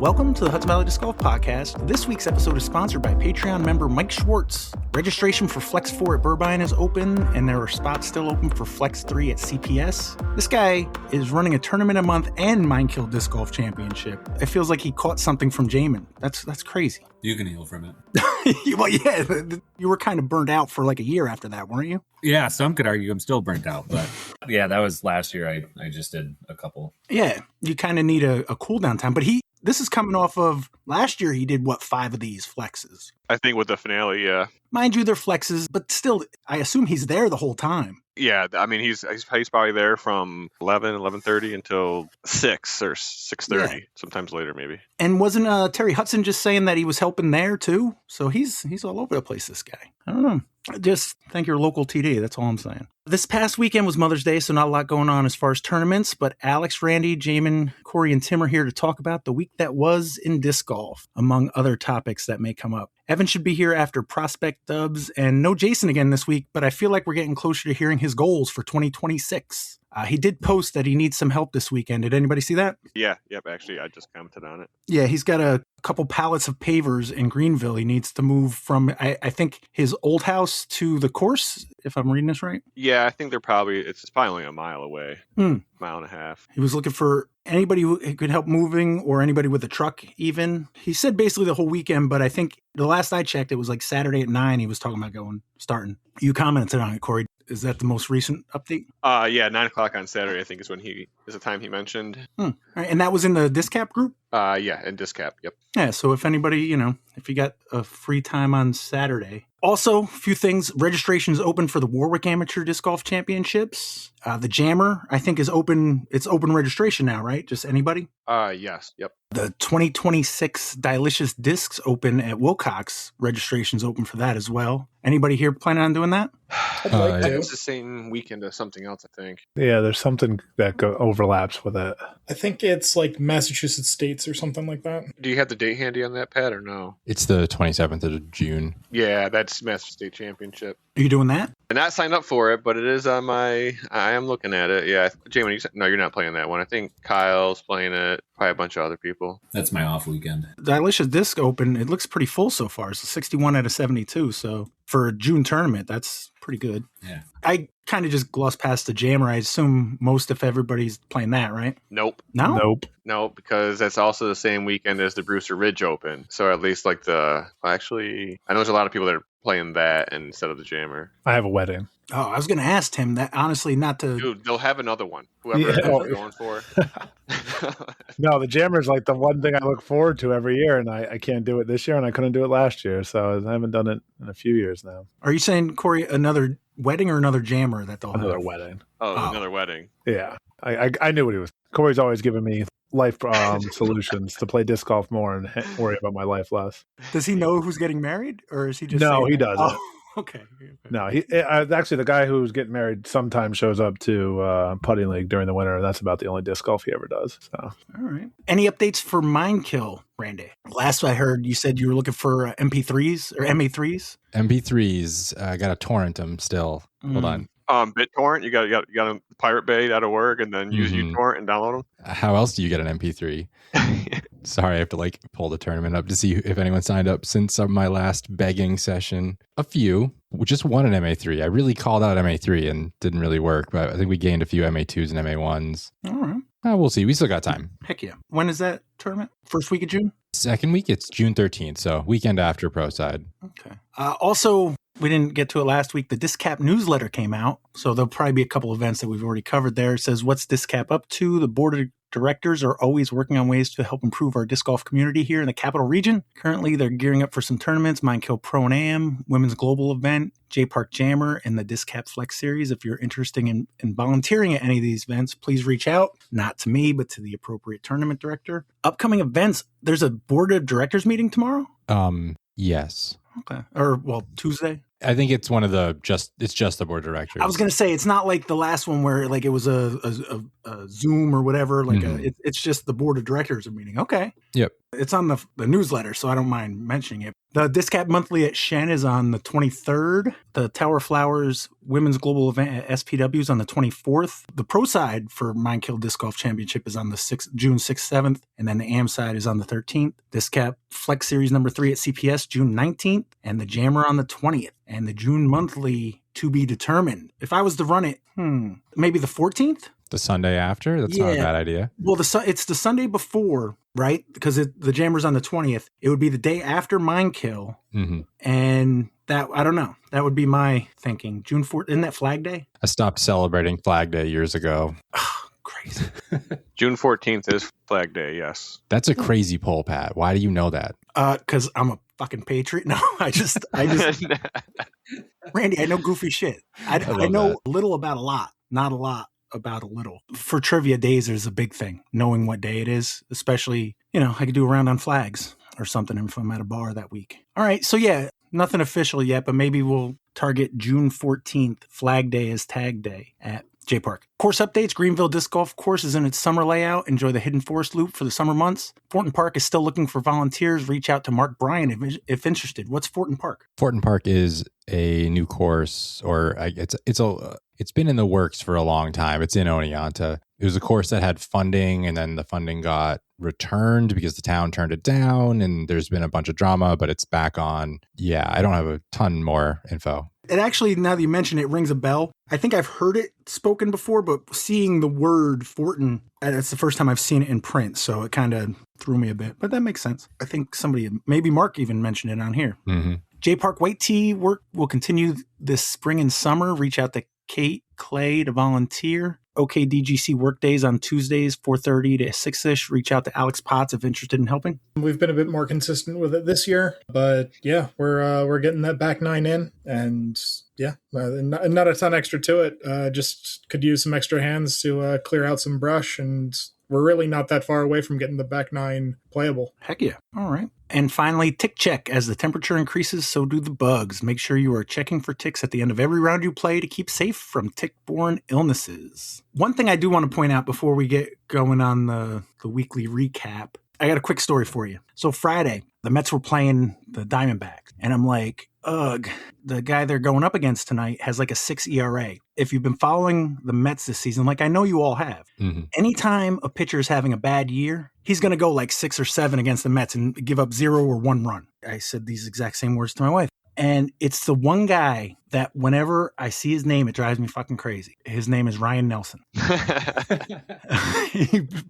Welcome to the Hudson Valley Disc Golf Podcast. This week's episode is sponsored by Patreon member Mike Schwartz. Registration for Flex 4 at Burbine is open, and there are spots still open for Flex 3 at CPS. This guy is running a tournament a month and Mindkill Disc Golf Championship. It feels like he caught something from Jaimen. That's crazy. You can heal from it. Well, yeah, you were kind of burned out for like a year after that, weren't you? Yeah, some could argue I'm still burnt out, but yeah, that was last year. I just did a couple. Yeah, you kind of need a cool down time, but this is coming off of last year. He did 5 of these flexes? I think with the finale, yeah. Mind you, they're flexes, but still, I assume he's there the whole time. Yeah, I mean, he's probably there from 11:30 until 6 or 6:30, sometimes later maybe. And wasn't Terry Hudson just saying that he was helping there too? So he's all over the place, this guy. I don't know. Just thank your local TD. That's all I'm saying. This past weekend was Mother's Day, so not a lot going on as far as tournaments, but Alex, Randy, Jaimen, Corey, and Tim are here to talk about the week that was in disc golf, among other topics that may come up. Evan should be here after Prospect Dubs, and no Jason again this week, but I feel like we're getting closer to hearing his goals for 2026. He did post that he needs some help this weekend. Did anybody see that? Yeah, yep, actually, I just commented on it. Yeah, he's got a couple pallets of pavers in Greenville. He needs to move from, I think, his old house to the course, if I'm reading this right. Yeah, I think it's probably only a mile away, mile and a half. He was looking for anybody who could help moving or anybody with a truck even. He said basically the whole weekend, but I think the last I checked, it was like Saturday at 9. He was talking about starting. You commented on it, Corey. Is that the most recent update? Yeah, 9 o'clock on Saturday, I think is the time he mentioned. All right, and that was in the DiscCap group? Yeah, in DiscCap, yep. Yeah, so if anybody, if you got a free time on Saturday. Also, a few things. Registration's open for the Warwick Amateur Disc Golf Championships. The Jammer, I think, is open. It's open registration now, right? Just anybody? Yes, yep. The 2026 Dilicious Discs open at Wilcox. Registration's open for that as well. Anybody here planning on doing that? I'd like to. It's the same weekend as something else, I think. Yeah, there's something that overlaps with it. I think it's like Massachusetts States or something like that. Do you have the date handy on that, Pat, or no? It's the 27th of June. Yeah, that's Master State Championship. Are you doing that? I'm not signed up for it, but it is on I am looking at it. Yeah, Jaimen, no, you're not playing that one. I think Kyle's playing it. Probably a bunch of other people. That's my off weekend. The Dilicious Disc Open, it looks pretty full so far. It's 61 out of 72. So for a June tournament, that's pretty good. Yeah. I kind of just glossed past the Jammer. I assume most if everybody's playing that, right? Nope. No? No, because that's also the same weekend as the Brewster Ridge Open. So at least like actually, I know there's a lot of people that are playing that instead of the Jammer. I have a wedding. Oh, I was going to ask him that, honestly, not to... Dude, they'll have another one. Whoever they're going for. No, the Jammer's like the one thing I look forward to every year, and I can't do it this year, and I couldn't do it last year, so I haven't done it in a few years now. Are you saying, Corey, another wedding or another Jammer that they'll Another have? wedding. Oh, another wedding. Yeah. I knew what he was. Corey's always giving me life solutions to play disc golf more and worry about my life less. Does he know who's getting married, or is he just No, saying he that? doesn't. Oh, okay. No, he actually the guy who's getting married sometimes shows up to putting league during the winter, and that's about the only disc golf he ever does. So, all right. Any updates for Mindkill, Randy? Last I heard, you said you were looking for MP3s or MA3s. MP3s. I got to torrent them still. Hold on. BitTorrent, you got a Pirate Bay out of work, and then use uTorrent and download them. How else do you get an MP3? Sorry, I have to pull the tournament up to see if anyone signed up since my last begging session. A few, just one an MA3. I really called out MA3 and didn't really work, but I think we gained a few MA2s and MA1s. All right. We'll see. We still got time. Heck yeah. When is that tournament? First week of June? Second week, it's June 13th, so weekend after Pro Side. Okay. Also, we didn't get to it last week. The DiscCap newsletter came out, so there'll probably be a couple events that we've already covered there. It says, what's DiscCap up to? The board of directors are always working on ways to help improve our disc golf community here in the capital region. Currently, they're gearing up for some tournaments, Mindkill Pro and Am, Women's Global Event, J Park Jammer, and the DiscCap Flex Series. If you're interested in volunteering at any of these events, please reach out, not to me, but to the appropriate tournament director. Upcoming events, there's a board of directors meeting tomorrow? Yes. Okay. Or, Tuesday? I think it's it's just the board of directors. I was going to say, it's not like the last one where it was a Zoom or whatever. It's just the board of directors are meeting. Okay. Yep. It's on the newsletter, so I don't mind mentioning it. The DiscCap Monthly at Shen is on the 23rd. The Tower Flowers women's global event at SPW's on the 24th. The pro side for Mindkill Disc Golf Championship is on the June 6th, 7th, and then the AM side is on the 13th. Discap Flex Series number 3 at CPS June 19th, and the Jammer on the 20th, and the June monthly to be determined. If I was to run it, maybe the 14th? The Sunday after? That's not a bad idea. Well, it's the Sunday before, right? Because the Jammer's on the 20th. It would be the day after Mindkill. Mm-hmm. And that, I don't know. That would be my thinking. June 4th, isn't that Flag Day? I stopped celebrating Flag Day years ago. Crazy. June 14th is Flag Day, yes. That's a crazy poll, Pat. Why do you know that? Because I'm a fucking patriot. No, I just Randy, I know goofy shit. I know little about a lot, not a lot about a little. For trivia days, there's a big thing, knowing what day it is, especially, I could do a round on flags or something if I'm at a bar that week. All right, so yeah, nothing official yet, but maybe we'll target June 14th, Flag Day as Tag Day at J Park. Course updates: Greenville Disc Golf Course is in its summer layout. Enjoy the Hidden Forest Loop for the summer months. Fortin Park is still looking for volunteers. Reach out to Mark Bryan if interested. What's Fortin Park? Fortin Park is a new course, or it's been in the works for a long time. It's in Oneonta. It was a course that had funding, and then the funding got returned because the town turned it down, and there's been a bunch of drama, but it's back on. Yeah, I don't have a ton more info. It actually, now that you mention it, rings a bell. I think I've heard it spoken before, but seeing the word Fortin, it's the first time I've seen it in print, so it kind of threw me a bit. But that makes sense. I think maybe Mark even mentioned it on here. Mm-hmm. J Park White Tee work will continue this spring and summer. Reach out to Kate Clay to volunteer. OKDGC work days on Tuesdays, 4:30 to 6-ish. Reach out to Alex Potts if interested in helping. We've been a bit more consistent with it this year, but yeah, we're getting that back 9 in, and yeah, not a ton extra to it. Just could use some extra hands to clear out some brush, and we're really not that far away from getting the back 9 playable. Heck yeah. All right. And finally, tick check. As the temperature increases, so do the bugs. Make sure you are checking for ticks at the end of every round you play to keep safe from tick-borne illnesses. One thing I do want to point out before we get going on the weekly recap, I got a quick story for you. So Friday, the Mets were playing the Diamondbacks, and I'm like, ugh, the guy they're going up against tonight has like a 6 ERA. If you've been following the Mets this season, like I know you all have, anytime a pitcher is having a bad year, he's going to go like 6 or 7 against the Mets and give up 0 or 1 run. I said these exact same words to my wife. And it's the one guy that whenever I see his name, it drives me fucking crazy. His name is Ryan Nelson.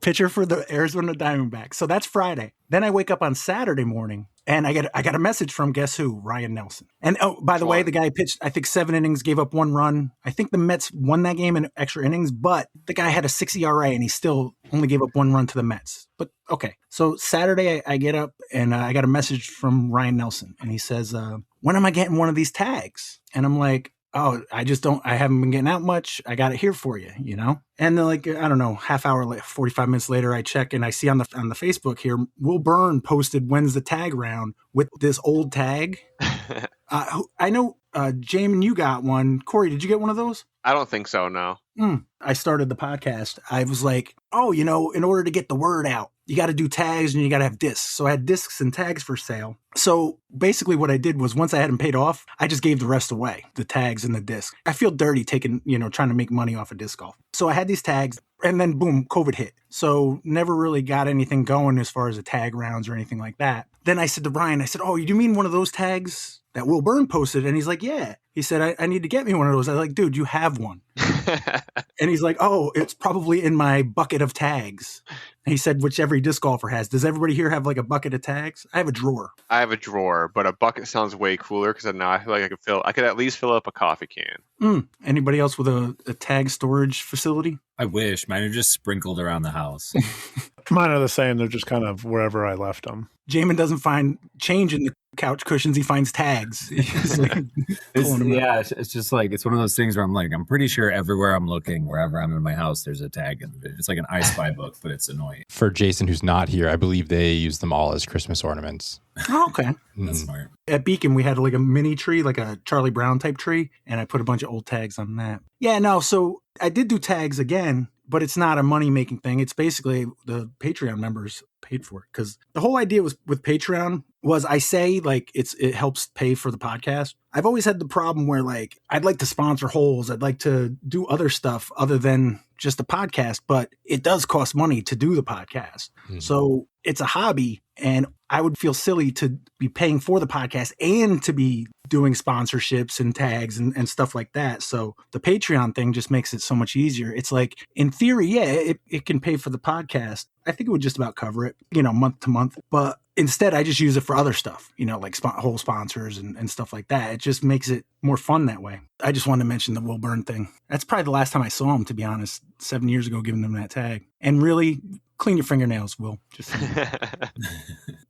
Pitcher for the Arizona Diamondbacks. So that's Friday. Then I wake up on Saturday morning and I got a message from, guess who? Ryan Nelson. And oh, by the way, the guy pitched, I think 7 innings, gave up 1 run. I think the Mets won that game in extra innings, but the guy had a 6 ERA and he still only gave up 1 run to the Mets. But okay. So Saturday I get up and I got a message from Ryan Nelson and he says, when am I getting one of these tags? And I'm like, oh, I haven't been getting out much. I got it here for you, And then like, I don't know, half hour later, 45 minutes later, I check and I see on the Facebook here, Will Byrne posted when's the tag round with this old tag. I know, Jaimen, you got one. Corey, did you get one of those? I don't think so, no. I started the podcast. I was like, oh, in order to get the word out, you got to do tags and you got to have discs. So I had discs and tags for sale. So basically what I did was once I had them paid off, I just gave the rest away, the tags and the disc. I feel dirty taking, trying to make money off of disc golf. So I had these tags and then boom, COVID hit. So never really got anything going as far as the tag rounds or anything like that. Then I said to Brian, oh, you mean one of those tags that Will Byrne posted? And he's like, yeah. He said, I need to get me one of those. I was like, dude, you have one. And he's like, oh, it's probably in my bucket of tags. And he said, which every disc golfer has. Does everybody here have like a bucket of tags? I have a drawer. I have a drawer, but a bucket sounds way cooler because now I feel like I could at least fill up a coffee can. Anybody else with a tag storage facility? I wish. Mine are just sprinkled around the house. Mine are the same. They're just kind of wherever I left them. Jaimen doesn't find change in the couch cushions. He finds tags. He's like, it's just like, it's one of those things where I'm like, I'm pretty sure everywhere I'm looking, wherever I'm in my house, there's a tag in it. It's like an I Spy book, but it's annoying. For Jason, who's not here, I believe they use them all as Christmas ornaments. Oh, okay. That's smart. At Beacon, we had like a mini tree, like a Charlie Brown type tree, and I put a bunch of old tags on that. Yeah, no, so I did do tags again, but it's not a money-making thing. It's basically the Patreon members paid for it. Because the whole idea was with Patreon, was I say like it helps pay for the podcast. I've always had the problem where like I'd like to sponsor holes. I'd like to do other stuff other than just the podcast, but it does cost money to do the podcast. Mm-hmm. So it's a hobby, and I would feel silly to be paying for the podcast and to be doing sponsorships and tags and stuff like that. So the Patreon thing just makes it so much easier. It's like, in theory, yeah, it can pay for the podcast. I think it would just about cover it, month to month. But instead, I just use it for other stuff, like whole sponsors and stuff like that. It just makes it more fun that way. I just wanted to mention the Will Byrne thing. That's probably the last time I saw him, to be honest, 7 years ago, giving them that tag. And really, clean your fingernails, Will. Just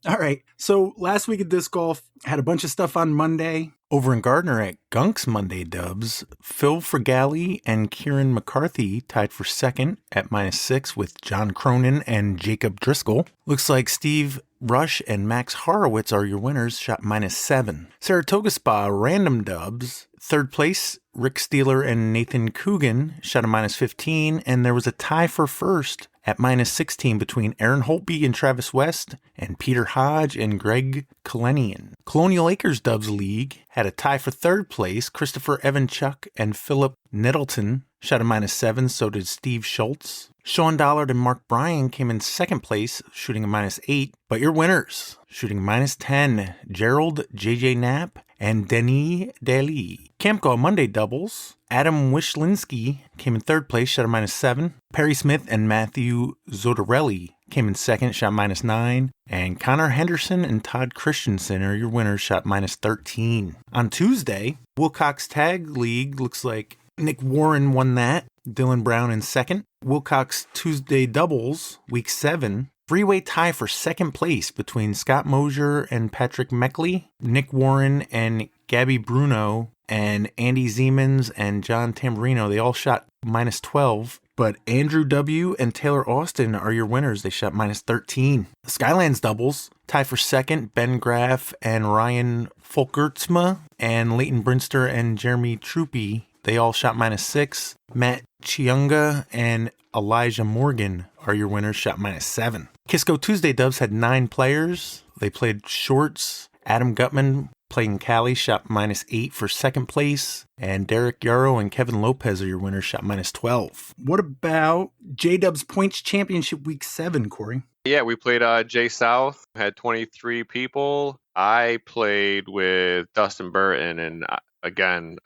all right. So last week at Disc Golf, had a bunch of stuff on Monday. Over in Gardner at Gunks Monday Dubs, Phil Fragale and Kieran McCarthy tied for second at -6 with John Cronin and Jacob Driscoll. Looks like Steve Rush and Max Horowitz are your winners, shot -7. Saratoga Spa Random Dubs, third place, Rick Steeler and Nathan Coogan shot a -15, and there was a tie for first at -16 between Aaron Holtby and Travis West and Peter Hodge and Greg Colonial. Colonial Acres Dubs League had a tie for third place. Christopher Evanchuk and Philip Nettleton shot a -7, so did Steve Schultz. Sean Dollard and Mark Bryan came in second place, shooting a -8, but your winners, shooting -10, Gerald J.J. Knapp and Denis Daly. Campgaw Monday Doubles, Adam Wishlinski came in third place, shot a -7. Perry Smith and Matthew Zodarelli came in second, shot -9. And Connor Henderson and Todd Christensen are your winners, shot -13. On Tuesday, Wilcox Tag League, looks like Nick Warren won that. Dylan Brown in second. Wilcox Tuesday Doubles, week 7. Three-way tie for second place between Scott Mosier and Patrick Meckley, Nick Warren and Gabby Bruno, and Andy Ziemans and John Tamburino. They all shot -12, but Andrew W. and Taylor Austin are your winners. They shot -13. Skylands Doubles, tie for second, Ben Graff and Ryan Folkertsma, and Leighton Brinster and Jeremy Troopy. They all shot -6. Matt Chiunga and Elijah Morgan are your winners, shot -7. Kisco Tuesday Dubs had 9 players. They played shorts. Adam Gutman playing Cali, shot -8 for second place. And Derek Yarrow and Kevin Lopez are your winners, shot -12. What about JDubz Points Championship Week 7, Corey? Yeah, we played J South, had 23 people. I played with Dustin Burton, and again,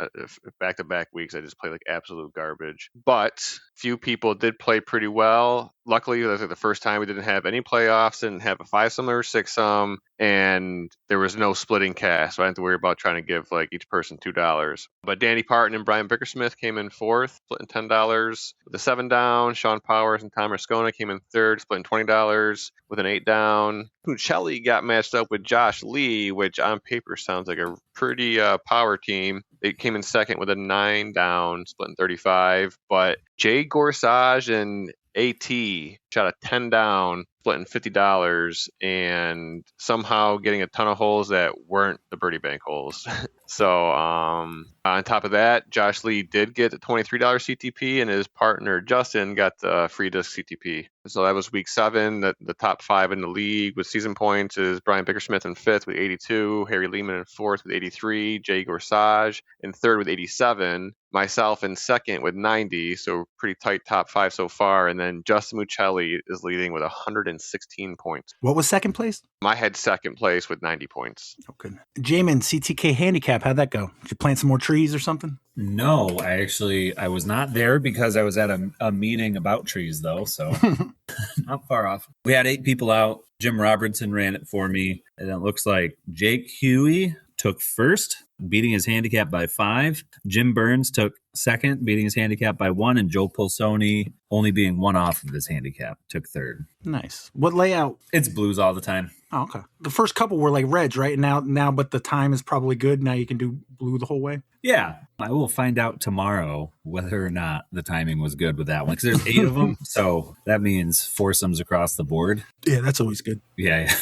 back-to-back weeks, I just played like absolute garbage. But few people did play pretty well. Luckily, that was like the first time we didn't have any playoffs, didn't have a 5-sum or 6-sum, and there was no splitting cash, so I didn't have to worry about trying to give like each person $2. But Danny Parton and Brian Bickersmith came in fourth, splitting $10 with a 7 down. Sean Powers and Tom Rascona came in third, splitting $20 with an 8 down. Puccelli got matched up with Josh Lee, which on paper sounds like a pretty power team. They came in second with a 9 down, splitting $35. But Jay Gorsage and AT shot a 10 down, splitting $50, and somehow getting a ton of holes that weren't the birdie bank holes. So on top of that, Josh Lee did get a $23 CTP, and his partner Justin got the free disc CTP. So that was week 7. The top 5 in the league with season points is Brian Bickersmith in 5th with 82, Harry Lehman in 4th with 83, Jay Gorsage in 3rd with 87, myself in 2nd with 90, so pretty tight top 5 so far, and then Justin Muccelli is leading with 116 points. What was second place? I had second place with 90 points. Oh, good. Jaimen, CtK Handicap, how'd that go? Did you plant some more trees or something? No, I was not there because I was at a meeting about trees, though, so not far off. We had 8 people out. Jim Robertson ran it for me, and it looks like Jake Huey took first, beating his handicap by 5. Jim Burns took second, beating his handicap by 1, and Joe Pulsoni, only being 1 off of his handicap, took third. Nice. What layout? It's blues all the time. Oh, okay. The first couple were like reds, right? Now, but the time is probably good. Now you can do blue the whole way. Yeah. I will find out tomorrow whether or not the timing was good with that one, because there's 8 of them. So that means foursomes across the board. Yeah, that's always good. Yeah.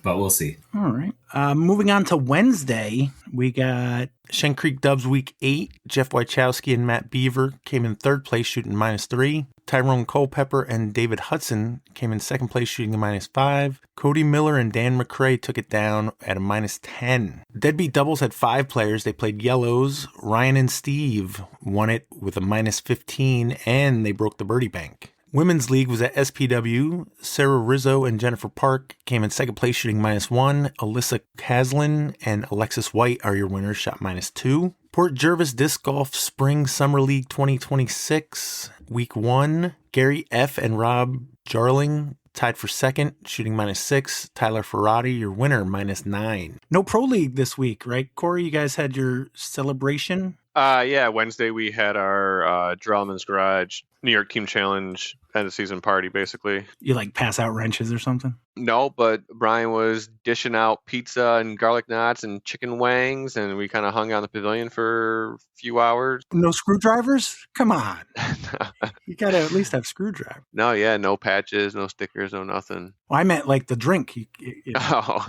But we'll see. All right. Moving on to Wednesday, we got Shen Creek Dubs Week 8. Jeff Wachowski and Matt Beaver came in third place, shooting -3. Tyrone Culpepper and David Hudson came in second place, shooting a -5. Cody Miller and Dan McCrae took it down at a -10. Deadbeat Doubles had 5 players. They played yellows. Ryan and Steve won it with a -15, and they broke the birdie bank. Women's League was at SPW. Sarah Rizzo and Jennifer Park came in second place, shooting -1. Alyssa Caslin and Alexis White are your winners, shot -2. Port Jervis Disc Golf Spring Summer League 2026, Week 1. Gary F. and Rob Jarling tied for second, shooting -6. Tyler Ferrati, your winner, -9. No Pro League this week, right, Corey? You guys had your celebration? Yeah, Wednesday we had our Drellman's Garage New York Team Challenge end of season party, basically. You like pass out wrenches or something? No, but Brian was dishing out pizza and garlic knots and chicken wangs, and we kind of hung out in the pavilion for a few hours. No screwdrivers? Come on. You got to at least have screwdrivers. No, yeah, no patches, no stickers, no nothing. Well, I meant like the drink. Oh.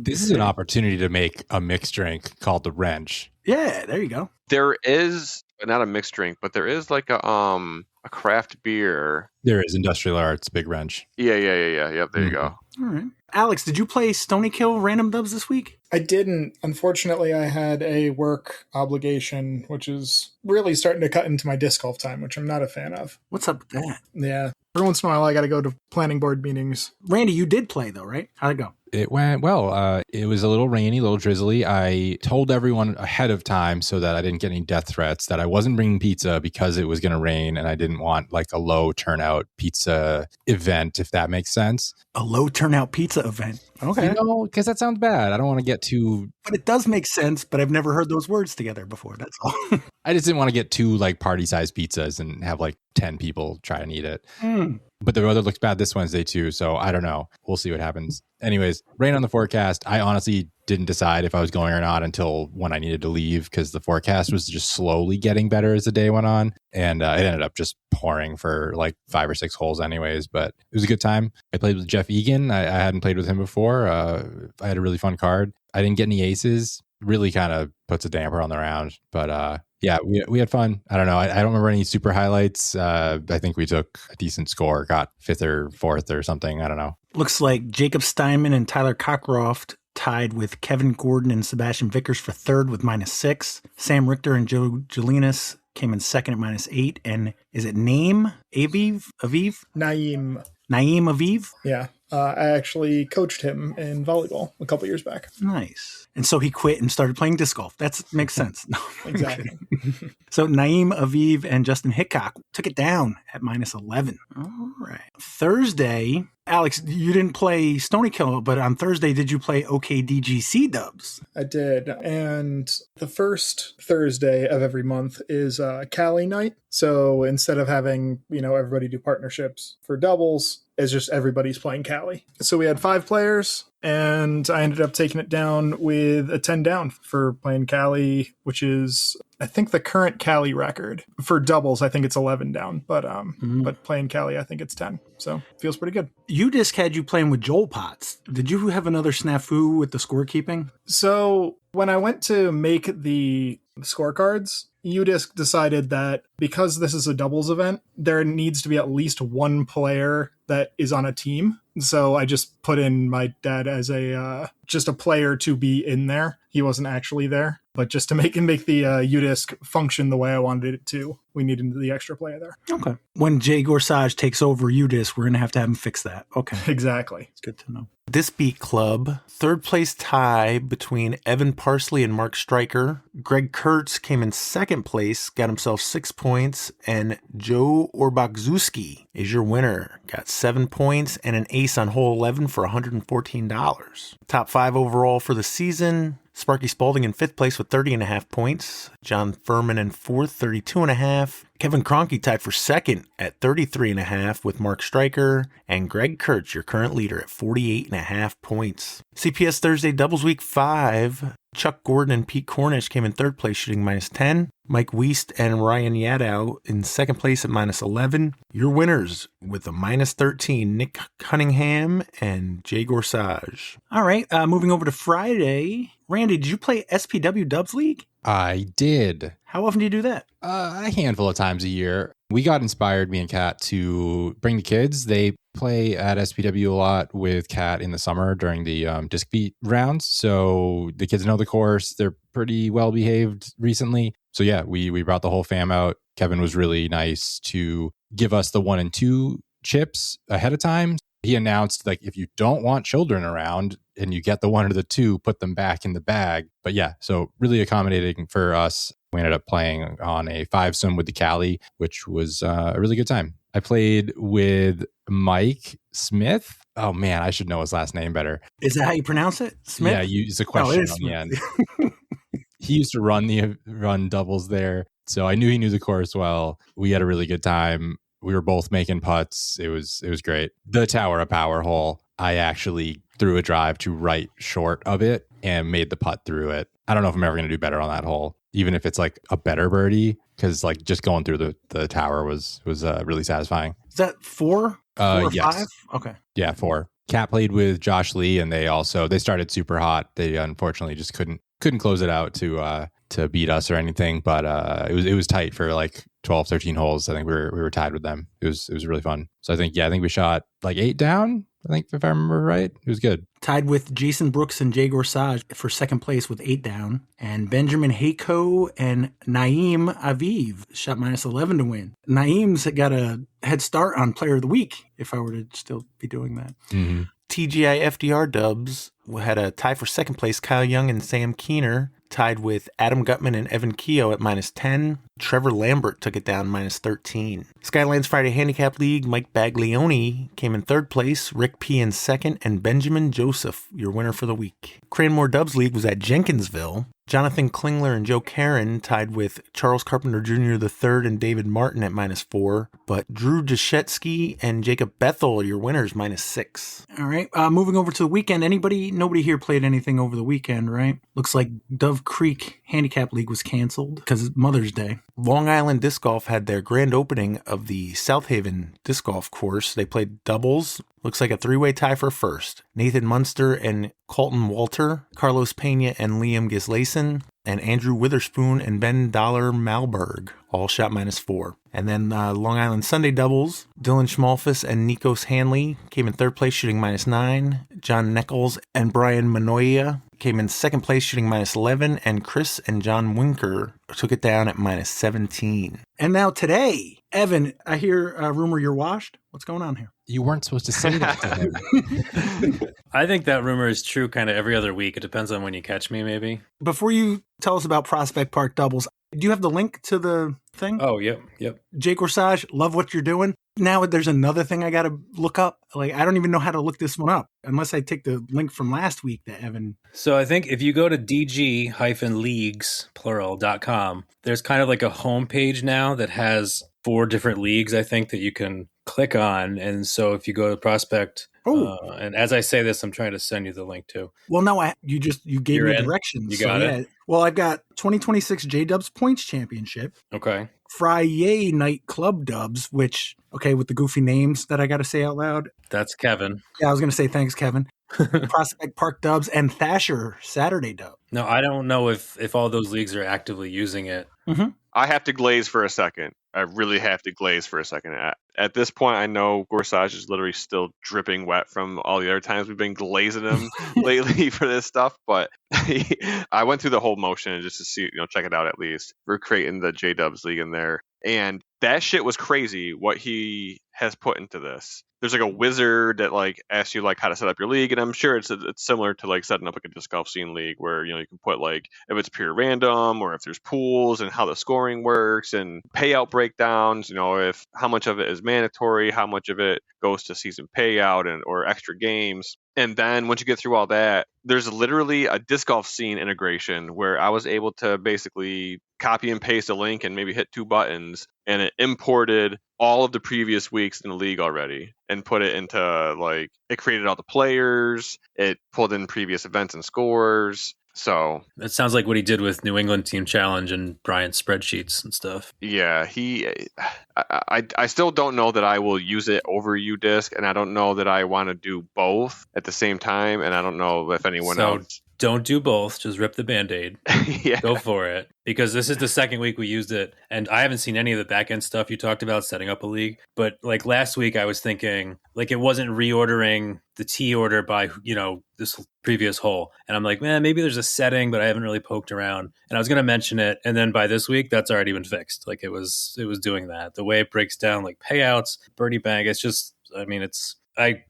This is an opportunity to make a mixed drink called the Wrench. Yeah, there you go. There is not a mixed drink, but there is like a craft beer. There is Industrial Arts Big Wrench. Yeah. Yep, there you go. All right. Alex, did you play Stonykill Random Dubs this week? I didn't. Unfortunately, I had a work obligation, which is really starting to cut into my disc golf time, which I'm not a fan of. What's up with that? Yeah. Every once in a while, I got to go to planning board meetings. Randy, you did play though, right? How'd it go? It went well. It was a little rainy, a little drizzly. I told everyone ahead of time so that I didn't get any death threats that I wasn't bringing pizza because it was going to rain and I didn't want like a low turnout pizza event, if that makes sense. A low turnout pizza event. Okay. You know, because that sounds bad. I don't want to get too... But it does make sense, but I've never heard those words together before. That's all. I just didn't want to get too like party-sized pizzas and have like 10 people try and eat it. But the weather looks bad this Wednesday too, so I don't know. We'll see what happens. Anyways, rain on the forecast. I honestly didn't decide if I was going or not until when I needed to leave because the forecast was just slowly getting better as the day went on. And it ended up just pouring for like 5 or 6 holes anyways, but it was a good time. I played with Jeff Egan. I hadn't played with him before. I had a really fun card. I didn't get any aces. Really kind of puts a damper on the round. But yeah, we had fun. I don't know. I don't remember any super highlights. I think we took a decent score, got 5th or 4th or something. I don't know. Looks like Jacob Steinman and Tyler Cockcroft tied with Kevin Gordon and Sebastian Vickers for 3rd with -6. Sam Richter and Joe Jelinas came in 2nd at -8. And is it Naeem Aviv? Naeem Aviv? Yeah. I actually coached him in volleyball a couple years back. Nice. And so he quit and started playing disc golf. That makes sense. No, exactly. So Naeem Aviv and Justin Hickok took it down at -11. All right. Thursday, Alex, you didn't play Stonykill, but on Thursday, did you play OKDGC Dubs? I did. And the first Thursday of every month is Cali night. So instead of having, everybody do partnerships for doubles, it's just everybody's playing Cali. So we had 5 players, and I ended up taking it down with a 10 down for playing Cali, which is, I think, the current Cali record. For doubles, I think it's 11 down, but playing Cali, I think it's 10. So feels pretty good. UDisc had you playing with Joel Potts. Did you have another snafu with the scorekeeping? So when I went to make the scorecards, UDisc decided that because this is a doubles event, there needs to be at least one player that is on a team. So I just put in my dad as just a player to be in there. He wasn't actually there, but just to make the UDisc function the way I wanted it to, we needed the extra player there. Okay. When Jay Gorsage takes over UDisc, we're going to have him fix that. Okay. Exactly. It's good to know. DiscBeat Club, 3rd place tie between Evan Parsley and Mark Stryker. Greg Kurtz came in 2nd place, got himself 6 points, and Joe Orbachzuski is your winner. Got 7 points and an ace on hole 11 for $114. Top 5 overall for the season. Sparky Spalding in 5th place with 30.5 points. John Furman in 4th, 32.5. Kevin Kroenke tied for 2nd at 33.5 with Mark Stryker. And Greg Kurtz, your current leader, at 48.5 points. CPS Thursday Doubles Week 5. Chuck Gordon and Pete Cornish came in 3rd place shooting -10. Mike Weist and Ryan Yadow in second place at -11. Your winners with a -13, Nick Cunningham and Jay Gorsage. All right, moving over to Friday. Randy, did you play SPW Dubs League? I did. How often do you do that? A handful of times a year. We got inspired, me and Kat, to bring the kids. They play at SPW a lot with Kat in the summer during the DiscBeat rounds. So the kids know the course. They're pretty well behaved recently. So yeah, we brought the whole fam out. Kevin was really nice to give us the 1 and 2 chips ahead of time. He announced, like, if you don't want children around and you get the 1 or the 2, put them back in the bag. But yeah, so really accommodating for us. We ended up playing on a 5-some with the Cali, which was a really good time. I played with Mike Smith. Oh man, I should know his last name better. Is that how you pronounce it? Smith? Yeah, it's a question on the end. He used to run doubles there. So I knew he knew the course well. We had a really good time. We were both making putts. It was great. The Tower of Power hole, I actually threw a drive to right short of it and made the putt through it. I don't know if I'm ever going to do better on that hole, even if it's like a better birdie, because like just going through the tower was really satisfying. Is that 4? 4 or yes. 5? Okay. Yeah, 4. Kat played with Josh Lee, and they started super hot. They unfortunately just couldn't close it out to beat us or anything, but it was tight for like 12, 13 holes. I think we were tied with them. It was really fun. So I think we shot like 8 down, I think, if I remember right. It was good. Tied with Jason Brooks and Jay Gorsage for second place with 8 down. And Benjamin Hayco and Naeem Aviv shot -11 to win. Naeem's got a head start on Player of the Week, if I were to still be doing that. Mm-hmm. TGIFDR Dubs had a tie for second place. Kyle Young and Sam Keener tied with Adam Gutman and Evan Keogh at -10. Trevor Lambert took it down -13. Skylands Friday Handicap League, Mike Baglioni came in third place, Rick P in second, and Benjamin Joseph, your winner for the week. CranMore Dubs League was at Jenkinsville. Jonathan Klingler and Joe Karen tied with Charles Carpenter Jr. III and David Martin at -4, but Drew Deshetsky and Jacob Bethel, your winners, -6. All right, moving over to the weekend. Nobody here played anything over the weekend, right? Looks like Dove Creek Handicap League was canceled because it's Mother's Day. Long Island Disc Golf had their grand opening of the South Haven Disc Golf course. They played doubles. Looks like a 3-way tie for first. Nathan Munster and Colton Walter, Carlos Pena and Liam Gislason, and Andrew Witherspoon and Ben Dollar Malberg all shot -4. And then Long Island Sunday doubles, Dylan Schmalfus and Nikos Hanley came in third place shooting -9. John Nichols and Brian Manoia came in second place shooting -11. And Chris and John Winker took it down at -17. And now today, Evan, I hear a rumor you're washed. What's going on here? You weren't supposed to say that to him. I think that rumor is true kind of every other week. It depends on when you catch me, maybe. Before you tell us about Prospect Park doubles, do you have the link to the thing? Oh, yep. Jay Gorsage, love what you're doing. Now there's another thing I got to look up. Like, I don't even know how to look this one up unless I take the link from last week that Evan. So I think if you go to DG-leagues, plural.com, there's kind of like a homepage now that has 4 different leagues, I think, that you can click on. And so if you go to Prospect, and as I say this, I'm trying to send you the link too. Well, no, you gave me directions. You got it? Yeah. Well, I've got 2026 JDubz Points Championship. Okay. Friday Night Club Dubs, which, okay, with the goofy names that I got to say out loud. That's Kevin. Yeah, I was going to say thanks, Kevin. Prospect Park Dubs and Thrasher Saturday Dub. No, I don't know if all those leagues are actively using it. Mm-hmm. I have to glaze for a second. I really have to glaze for a second. At this point, I know Gorsage is literally still dripping wet from all the other times we've been glazing him lately for this stuff. But I went through the whole motion just to see, check it out at least. We're creating the JDubz League in there. And that shit was crazy what he has put into this. There's like a wizard that like asks you like how to set up your league, and I'm sure it's similar to like setting up like a disc golf scene league where you can put like if it's pure random or if there's pools and how the scoring works and payout breakdowns. If how much of it is mandatory, how much of it goes to season payout or extra games. And then once you get through all that, there's literally a disc golf scene integration where I was able to basically copy and paste a link and maybe hit 2 buttons, and it imported all of the previous weeks in the league already and put it into it created all the players, it pulled in previous events and scores, So That sounds like what he did with New England Team Challenge and Bryant's spreadsheets and stuff. yeah, I still don't know that I will use it over UDisc, and I don't know that I want to do both at the same time, and I don't know if anyone else. Don't do both. Just rip the Band-Aid. Yeah. Go for it. Because this is the second week we used it. And I haven't seen any of the back-end stuff you talked about setting up a league. But like last week, I was thinking like it wasn't reordering the T order by, this previous hole. And I'm like, man, maybe there's a setting, but I haven't really poked around. And I was going to mention it. And then by this week, that's already been fixed. Like it was doing that. The way it breaks down like payouts, birdie bank, it's just, I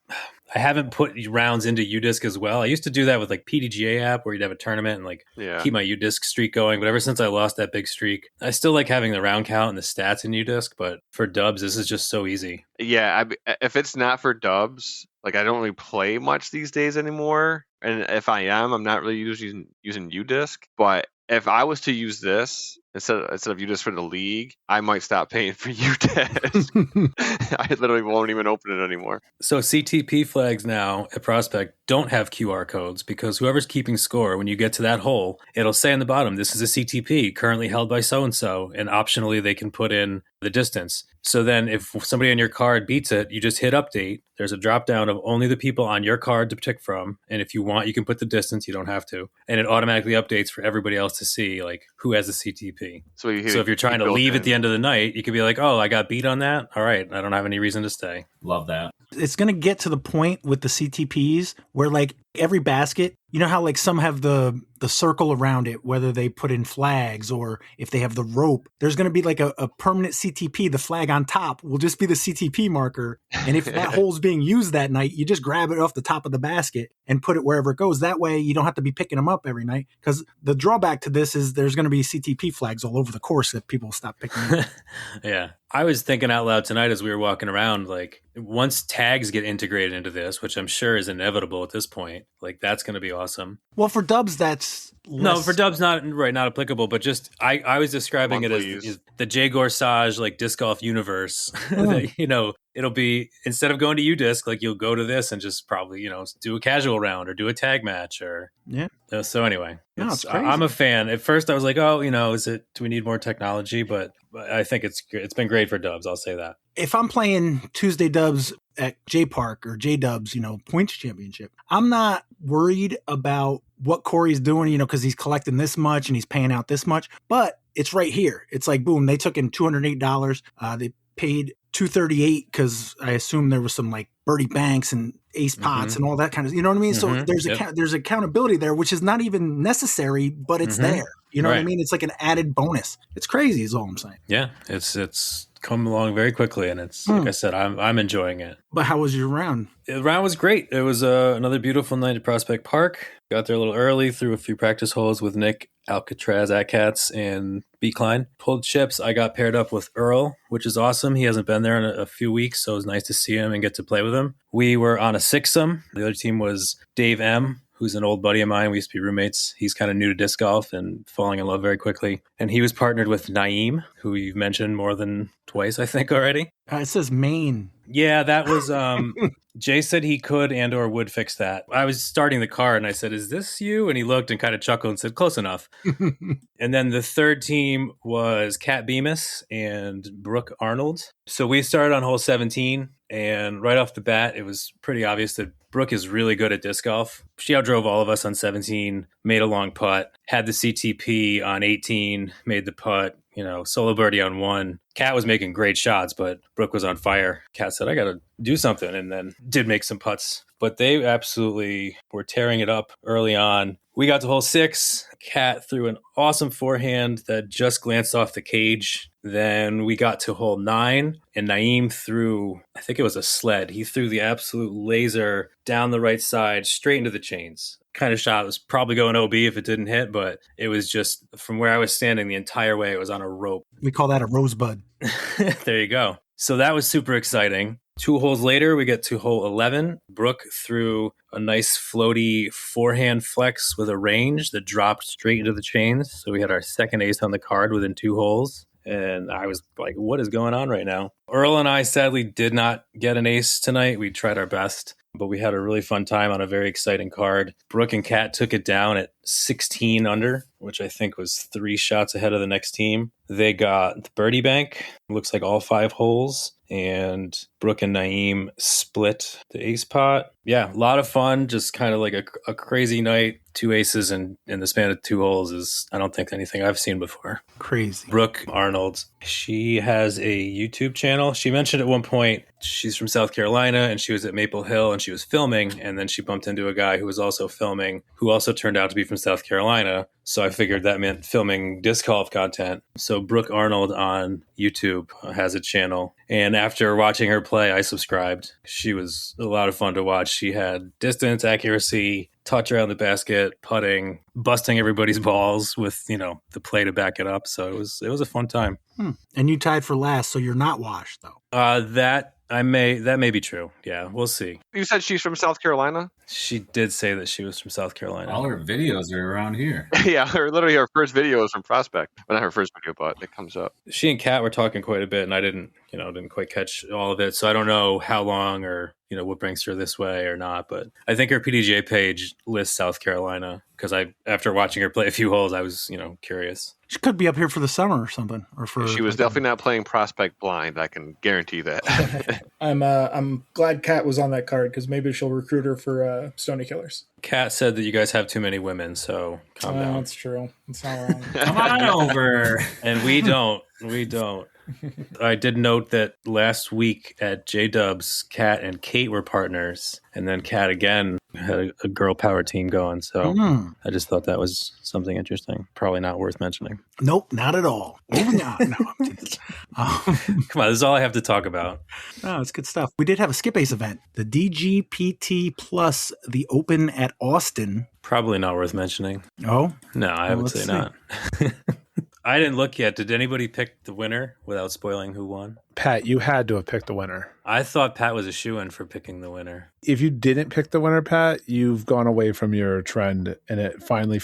haven't put rounds into UDisc as well. I used to do that with like PDGA app where you'd have a tournament and like keep my UDisc streak going. But ever since I lost that big streak, I still like having the round count and the stats in UDisc. But for Dubz, this is just so easy. Yeah, if it's not for Dubz, like I don't really play much these days anymore. And if I am, I'm not really using UDisc. But if I was to use this instead of UDisc for the league, I might stop paying for UDisc. I literally won't even open it anymore. So CTP flags now at Prospect don't have QR codes because whoever's keeping score, when you get to that hole, it'll say on the bottom, this is a CTP currently held by so-and-so, and optionally they can put in the distance. So then if somebody on your card beats it, you just hit update. There's a drop down of only the people on your card to pick from. And if you want, you can put the distance. You don't have to. And it automatically updates for everybody else to see like who has a CTP. So if you're trying to leave at the end of the night, you could be like, oh, I got beat on that. All right. I don't have any reason to stay. Love that. It's going to get to the point with the CTPs where like every basket, you know how like some have the circle around it, whether they put in flags or if they have the rope, there's going to be like a permanent CTP. The flag on top will just be the CTP marker. And if that hole's being used that night, you just grab it off the top of the basket and put it wherever it goes. That way you don't have to be picking them up every night. Because the drawback to this is there's going to be CTP flags all over the course that people stop picking up. Yeah. I was thinking out loud tonight as we were walking around, like once tags get integrated into this, which I'm sure is inevitable at this point, like that's going to be awesome. Well, for Dubz, that's no, for Dubz, not applicable, but just I was describing it as the Jay Gorsage like disc golf universe. That, it'll be instead of going to UDisc, like you'll go to this and just probably do a casual round or do a tag match or So anyway, it's crazy. I'm a fan. At first, I was like, oh, do we need more technology? But I think it's been great for Dubz. I'll say that. If I'm playing Tuesday Dubs at J Park or JDubz, Points Championship, I'm not worried about what Corey's doing, because he's collecting this much and he's paying out this much. But it's right here. It's like, boom, they took in $208. They paid $238 because I assume there was some like birdie banks and ace pots and all that kind of, you know what I mean? So there's accountability there, which is not even necessary, but it's there. You know what I mean? It's like an added bonus. It's crazy is all I'm saying. Yeah, it's come along very quickly, and it's like I said, I'm enjoying it. But how was your round? The round was great. It was another beautiful night at Prospect Park. Got there a little early, threw a few practice holes with Nick, Alcatraz, Atcats, and Beekline. Pulled chips. I got paired up with Earl, which is awesome. He hasn't been there in a few weeks, so it was nice to see him and get to play with him. We were on a sixsome. The other team was Dave M., who's an old buddy of mine. We used to be roommates. He's kind of new to disc golf and falling in love very quickly. And he was partnered with Naeem, who you've mentioned more than twice, I think, already. It says Maine. Yeah, that was Jay said he could and or would fix that. I was starting the card and I said, is this you? And he looked and kind of chuckled and said, close enough. And then the third team was Kat Bemis and Brooke Arnold. So we started on hole 17. And right off the bat, it was pretty obvious that Brooke is really good at disc golf. She outdrove all of us on 17, made a long putt, had the CTP on 18, made the putt, solo birdie on 1. Kat was making great shots, but Brooke was on fire. Kat said, I got to do something, and then did make some putts. But they absolutely were tearing it up early on. We got to hole 6. Kat threw an awesome forehand that just glanced off the cage. Then we got to hole 9, and Naeem threw, I think it was a sled. He threw the absolute laser down the right side, straight into the chains. Kind of shot. It was probably going OB if it didn't hit, but it was just from where I was standing the entire way, it was on a rope. We call that a rosebud. There you go. So that was super exciting. 2 holes later, we get to hole 11. Brooke threw a nice floaty forehand flex with a range that dropped straight into the chains. So we had our second ace on the card within 2 holes. And I was like, what is going on right now? Earl and I sadly did not get an ace tonight. We tried our best, but we had a really fun time on a very exciting card. Brooke and Kat took it down at 16 under, which I think was 3 shots ahead of the next team. They got the birdie bank, looks like all 5 holes, and Brooke and Naeem split the ace pot. Yeah, a lot of fun, just kind of like a crazy night. 2 aces in the span of 2 holes is, I don't think, anything I've seen before. Crazy. Brooke Arnold, she has a YouTube channel. She mentioned at one point she's from South Carolina and she was at Maple Hill and she was filming, and then she bumped into a guy who was also filming, who also turned out to be from South Carolina. So I figured that meant filming disc golf content. So Brooke Arnold on YouTube has a channel. And after watching her play, I subscribed. She was a lot of fun to watch. She had distance, accuracy, touch around the basket, putting, busting everybody's balls with, the play to back it up. So it was a fun time. And you tied for last, so you're not washed, though. That may be true. Yeah, we'll see. You said she's from South Carolina? She did say that she was from South Carolina. All her videos are around here. Yeah, her first video is from Prospect. Well, not her first video, but it comes up. She and Kat were talking quite a bit, and I didn't quite catch all of it. So I don't know how long or, what brings her this way or not. But I think her PDGA page lists South Carolina because after watching her play a few holes, I was, curious. She could be up here for the summer or something. She was definitely not playing Prospect blind. I can guarantee that. I'm glad Kat was on that card because maybe she'll recruit her for Stony Killers. Kat said that you guys have too many women, so calm down. That's true. It's not wrong. Come on over. And we don't. I did note that last week at JDubz, Kat and Kate were partners, and then Kat again had a girl power team going. So I just thought that was something interesting. Probably not worth mentioning. Nope, not at all. Moving on. No, come on, this is all I have to talk about. Oh, it's good stuff. We did have a SkipAce event, the DGPT Plus, the Open at Austin. Probably not worth mentioning. Oh? No, I would say not. I didn't look yet. Did anybody pick the winner without spoiling who won? Pat, you had to have picked the winner. I thought Pat was a shoo-in for picking the winner. If you didn't pick the winner, Pat, you've gone away from your trend, and it finally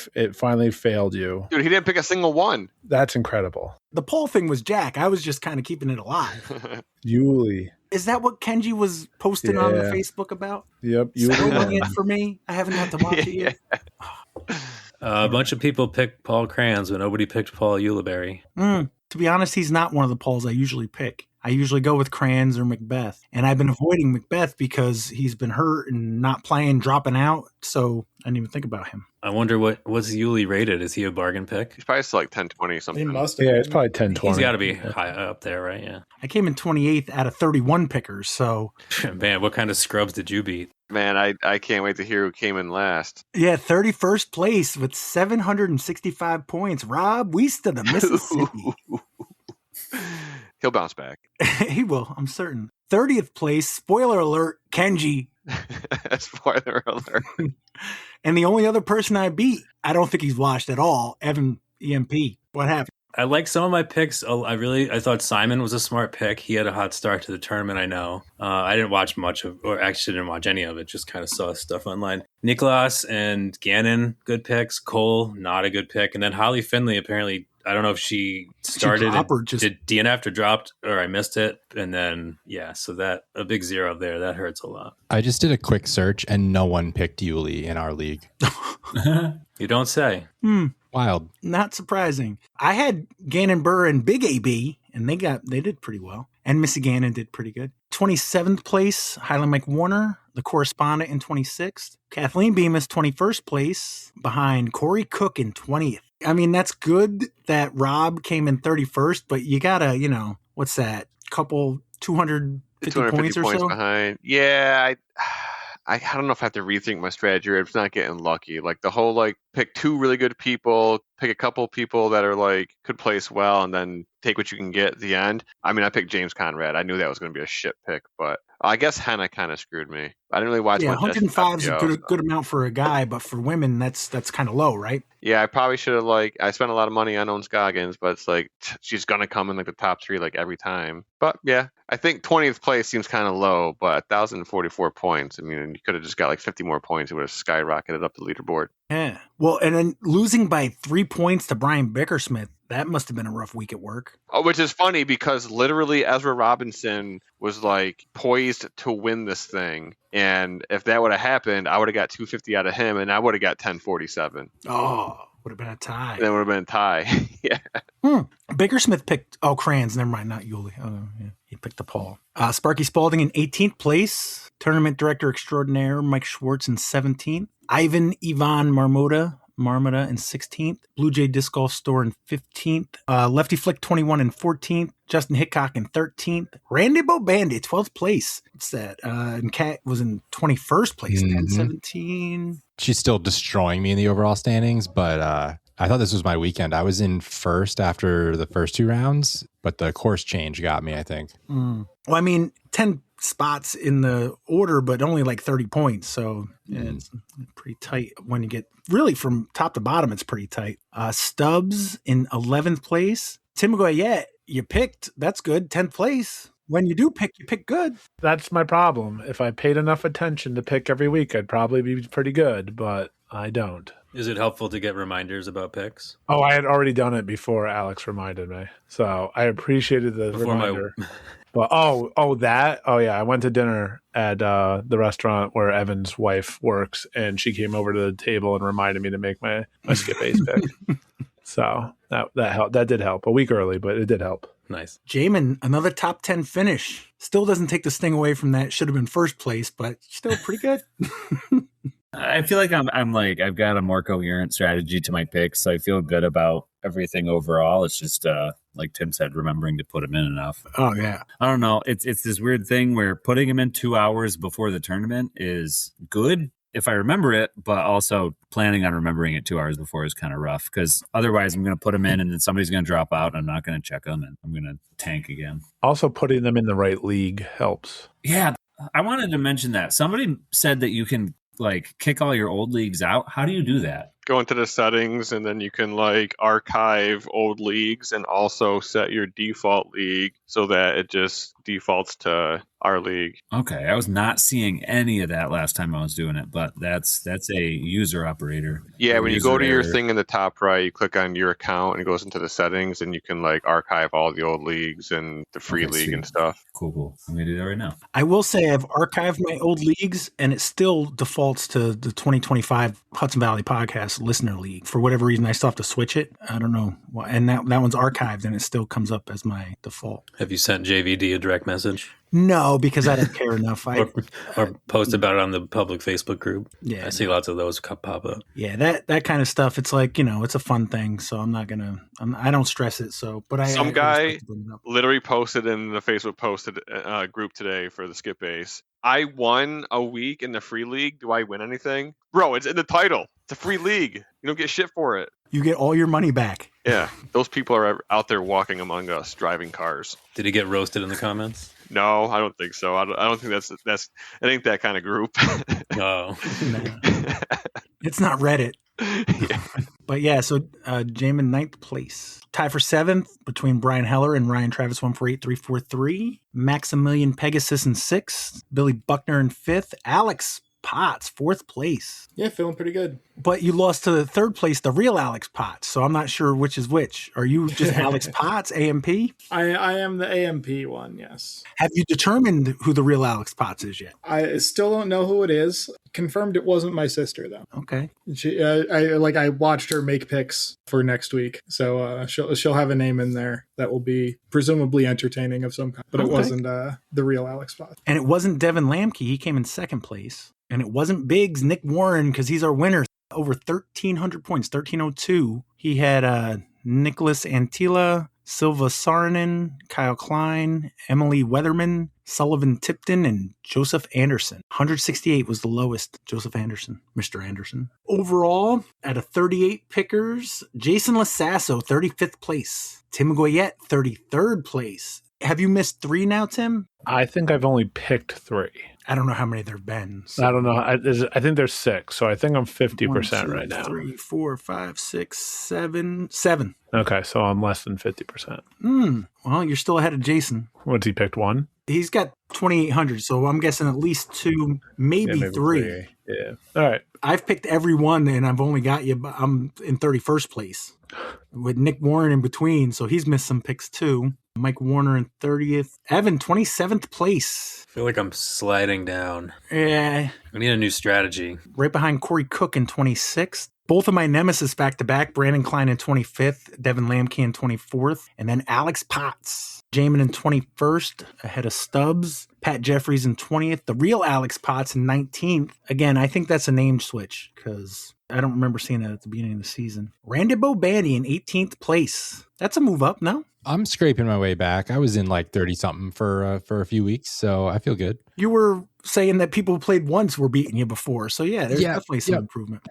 failed you. Dude, he didn't pick a single one. That's incredible. The poll thing was Jack. I was just kind of keeping it alive. Yuli. Is that what Kenji was posting on the Facebook about? Yep. Spoiling it for me? I haven't had to watch it yet. A bunch of people picked Paul Kranz, but nobody picked Paul Ulibarri. To be honest, he's not one of the Pauls I usually pick. I usually go with Kranz or Macbeth. And I've been avoiding Macbeth because he's been hurt and not playing, dropping out. So I didn't even think about him. I wonder what's Yuli rated? Is he a bargain pick? He's probably still like 10-20 something. He must have. Yeah, it's probably 10-20. He's got to be high up there, right? Yeah. I came in 28th out of 31 pickers. So, man, what kind of scrubs did you beat? Man, I can't wait to hear who came in last. Yeah, 31st place with 765 points. Rob Wiesta of Mississippi. He'll bounce back. He will, I'm certain. 30th place, spoiler alert, Kenji. Spoiler alert. And the only other person I beat, I don't think he's washed at all, Evan EMP. What happened? I like some of my picks. I thought Simon was a smart pick. He had a hot start to the tournament, I know. I didn't watch much of, or actually didn't watch any of it, just kind of saw stuff online. Nicholas and Gannon, good picks. Cole, not a good pick. And then Holly Finley, apparently, I don't know if she started did DNF or dropped, or I missed it. And then, so that a big zero there, that hurts a lot. I just did a quick search and no one picked Yuli in our league. You don't say. Wild. Not surprising. I had Gannon Burr and Big AB, and they did pretty well. And Missy Gannon did pretty good. 27th place, Highland Mike Warner, the correspondent, in 26th. Kathleen Bemis, 21st place, behind Corey Cook in 20th. I mean, that's good that Rob came in 31st, but you gotta, what's that? Couple 250 points or so? Behind. Yeah, I don't know if I have to rethink my strategy or if it's not getting lucky. Like the whole pick 2 really good people, pick a couple people that are could place well, and then take what you can get at the end. I mean, I picked James Conrad. I knew that was going to be a shit pick, but I guess Henna kind of screwed me. I didn't really watch much. 105 is a good amount for a guy, but for women, that's kind of low, right? Yeah, I probably should have I spent a lot of money on Owen Scoggins, but it's she's going to come in the top 3 every time. But yeah, I think 20th place seems kind of low, but 1,044 points. I mean, you could have just got 50 more points. It would have skyrocketed up the leaderboard. Yeah. Well, and then losing by 3 points to Brian Bickersmith, That must have been a rough week at work. Oh, which is funny because literally Ezra Robinson was like poised to win this thing. And if that would have happened, I would have got 250 out of him and I would have got 1047. Oh, would have been a tie. That would have been a tie. Yeah. Bakersmith picked, Crayons, never mind, not Yuli. Oh, yeah. He picked the Paul. Sparky Spalding in 18th place. Tournament Director Extraordinaire Mike Schwartz in 17th. Ivan Marmota in 16th. Blue Jay Disc Golf Store in 15th. Lefty Flick 21 in 14th. Justin Hickok in 13th. Randy Bobandy, 12th place. What's that? And Kat was in 21st place, 10-17. She's still destroying me in the overall standings, but I thought this was my weekend. I was in first after the first 2 rounds, but the course change got me, I think. Well, I mean, 10 spots in the order, but only like 30 points. So it's pretty tight when you get really from top to bottom. It's pretty tight. Stubbs in 11th place. Tim Goyette, you picked. That's good. 10th place. When you do pick, you pick good. That's my problem. If I paid enough attention to pick every week, I'd probably be pretty good, but I don't. Is it helpful to get reminders about picks? Oh, I had already done it before Alex reminded me. So I appreciated the reminder. But I went to dinner at the restaurant where Evan's wife works, and she came over to the table and reminded me to make my SkipAce pick. So that helped. That did help. A week early, but it did help. Nice. Jaimen, another top 10 finish. Still doesn't take the sting away from that. Should have been first place, but still pretty good. I feel like I'm like, I've got a more coherent strategy to my picks. So I feel good about everything overall. It's just, like Tim said, remembering to put him in enough. Oh, yeah. I don't know. It's this weird thing where putting him in 2 hours before the tournament is good if I remember it, but also planning on remembering it 2 hours before is kind of rough because otherwise I'm going to put him in and then somebody's going to drop out and I'm not going to check them and I'm going to tank again. Also, putting them in the right league helps. Yeah. I wanted to mention that. Somebody said that you can like kick all your old leagues out. How do you do that? Go into the settings and then you can like archive old leagues and also set your default league so that it just defaults to our league. Okay, I was not seeing any of that last time I was doing it, but that's a user operator. Yeah, when you go to your thing in the top right, you click on your account and it goes into the settings and you can like archive all the old leagues and the free league sweet. And stuff. Cool. I'm going to do that right now. I will say I've archived my old leagues and it still defaults to the 2025 Hudson Valley Podcast Listener League. For whatever reason, I still have to switch it. I don't know. And that one's archived and it still comes up as my default. Have you sent JVD a direct message? No, because I don't care enough. Or post about it on the public Facebook group. Yeah, I see lots of those pop up. Yeah, that kind of stuff. It's like, it's a fun thing. So I'm not going to, I don't stress it. So, but Some guy literally posted in the Facebook posted group today for the SkipAce. I won a week in the free league. Do I win anything? Bro, it's in the title. It's a free league. You don't get shit for it. You get all your money back. Yeah, those people are out there walking among us, driving cars. Did he get roasted in the comments? No, I don't think so. I don't think that's it ain't that kind of group. No. It's not Reddit. Yeah. But yeah, so Jaimen 9th place. Tie for 7th between Brian Heller and Ryan Travis 148-343. Maximilian Pegasus in 6th. Billy Buckner in 5th. Alex Potts, 4th place. Yeah, feeling pretty good. But you lost to the 3rd place, the real Alex Potts. So I'm not sure which is which. Are you just Alex Potts, AMP? I am the AMP one, yes. Have you determined who the real Alex Potts is yet? I still don't know who it is. Confirmed it wasn't my sister, though. Okay. She, I watched her make picks for next week. So she'll have a name in there that will be presumably entertaining of some kind. But It wasn't the real Alex Potts. And it wasn't Devin Lamke. He came in 2nd place. And it wasn't Biggs, Nick Warren, because he's our winner. Over 1,300 points, 1,302. He had Nicholas Antila, Silva Saarinen, Kyle Klein, Emily Weatherman, Sullivan Tipton, and Joseph Anderson. 168 was the lowest, Joseph Anderson, Mr. Anderson. Overall, out of 38 pickers, Jason Lasasso, 35th place. Tim Goyette, 33rd place. Have you missed 3 now, Tim? I think I've only picked 3. I don't know how many there have been. So. I don't know. I think there's 6, so I think I'm 50% 1, 2, right now. 3, 4, 5, 6, 7. Okay, so I'm less than 50%. Well, you're still ahead of Jason. What's he picked 1? He's got 2,800, so I'm guessing at least 2, maybe 3. Yeah. All right. I've picked every one, and I've only got you. I'm in 31st place with Nick Warren in between, so he's missed some picks too. Mike Warner in 30th. Evan, 27th place. I feel like I'm sliding down. Yeah. We need a new strategy. Right behind Corey Cook in 26th. Both of my nemesis back-to-back, Brandon Klein in 25th, Devin Lamke in 24th, and then Alex Potts. Jaimen in 21st, ahead of Stubbs. Pat Jeffries in 20th. The real Alex Potts in 19th. Again, I think that's a name switch because I don't remember seeing that at the beginning of the season. Randy Bobandy in 18th place. That's a move up, no? I'm scraping my way back. I was in like 30-something for a few weeks, so I feel good. You were saying that people who played once were beating you before. So, yeah, there's definitely some improvement.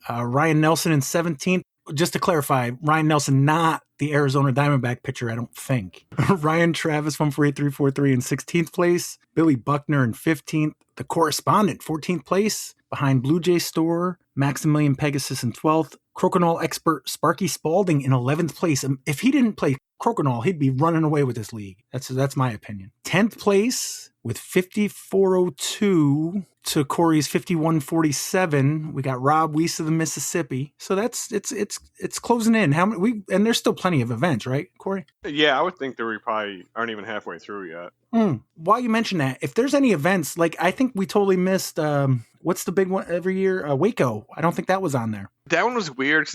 Ryan Nelson in 17th. Just to clarify, Ryan Nelson, not the Arizona Diamondback pitcher, I don't think. Ryan Travis, 148.343 in 16th place. Billy Buckner in 15th. The correspondent, 14th place. Behind Blue Jay Store, Maximilian Pegasus in 12th. Crokinole expert Sparky Spalding in 11th place. If he didn't play Crokinole, he'd be running away with this league. That's my opinion. 10th place with 5402 to Corey's 5147. We got Rob Weiss of the Mississippi. So it's closing in. How many and there's still plenty of events, right, Corey? Yeah, I would think that we probably aren't even halfway through yet. While you mention that, if there's any events, like I think we totally missed what's the big one every year? Waco. I don't think that was on there. That one was weird.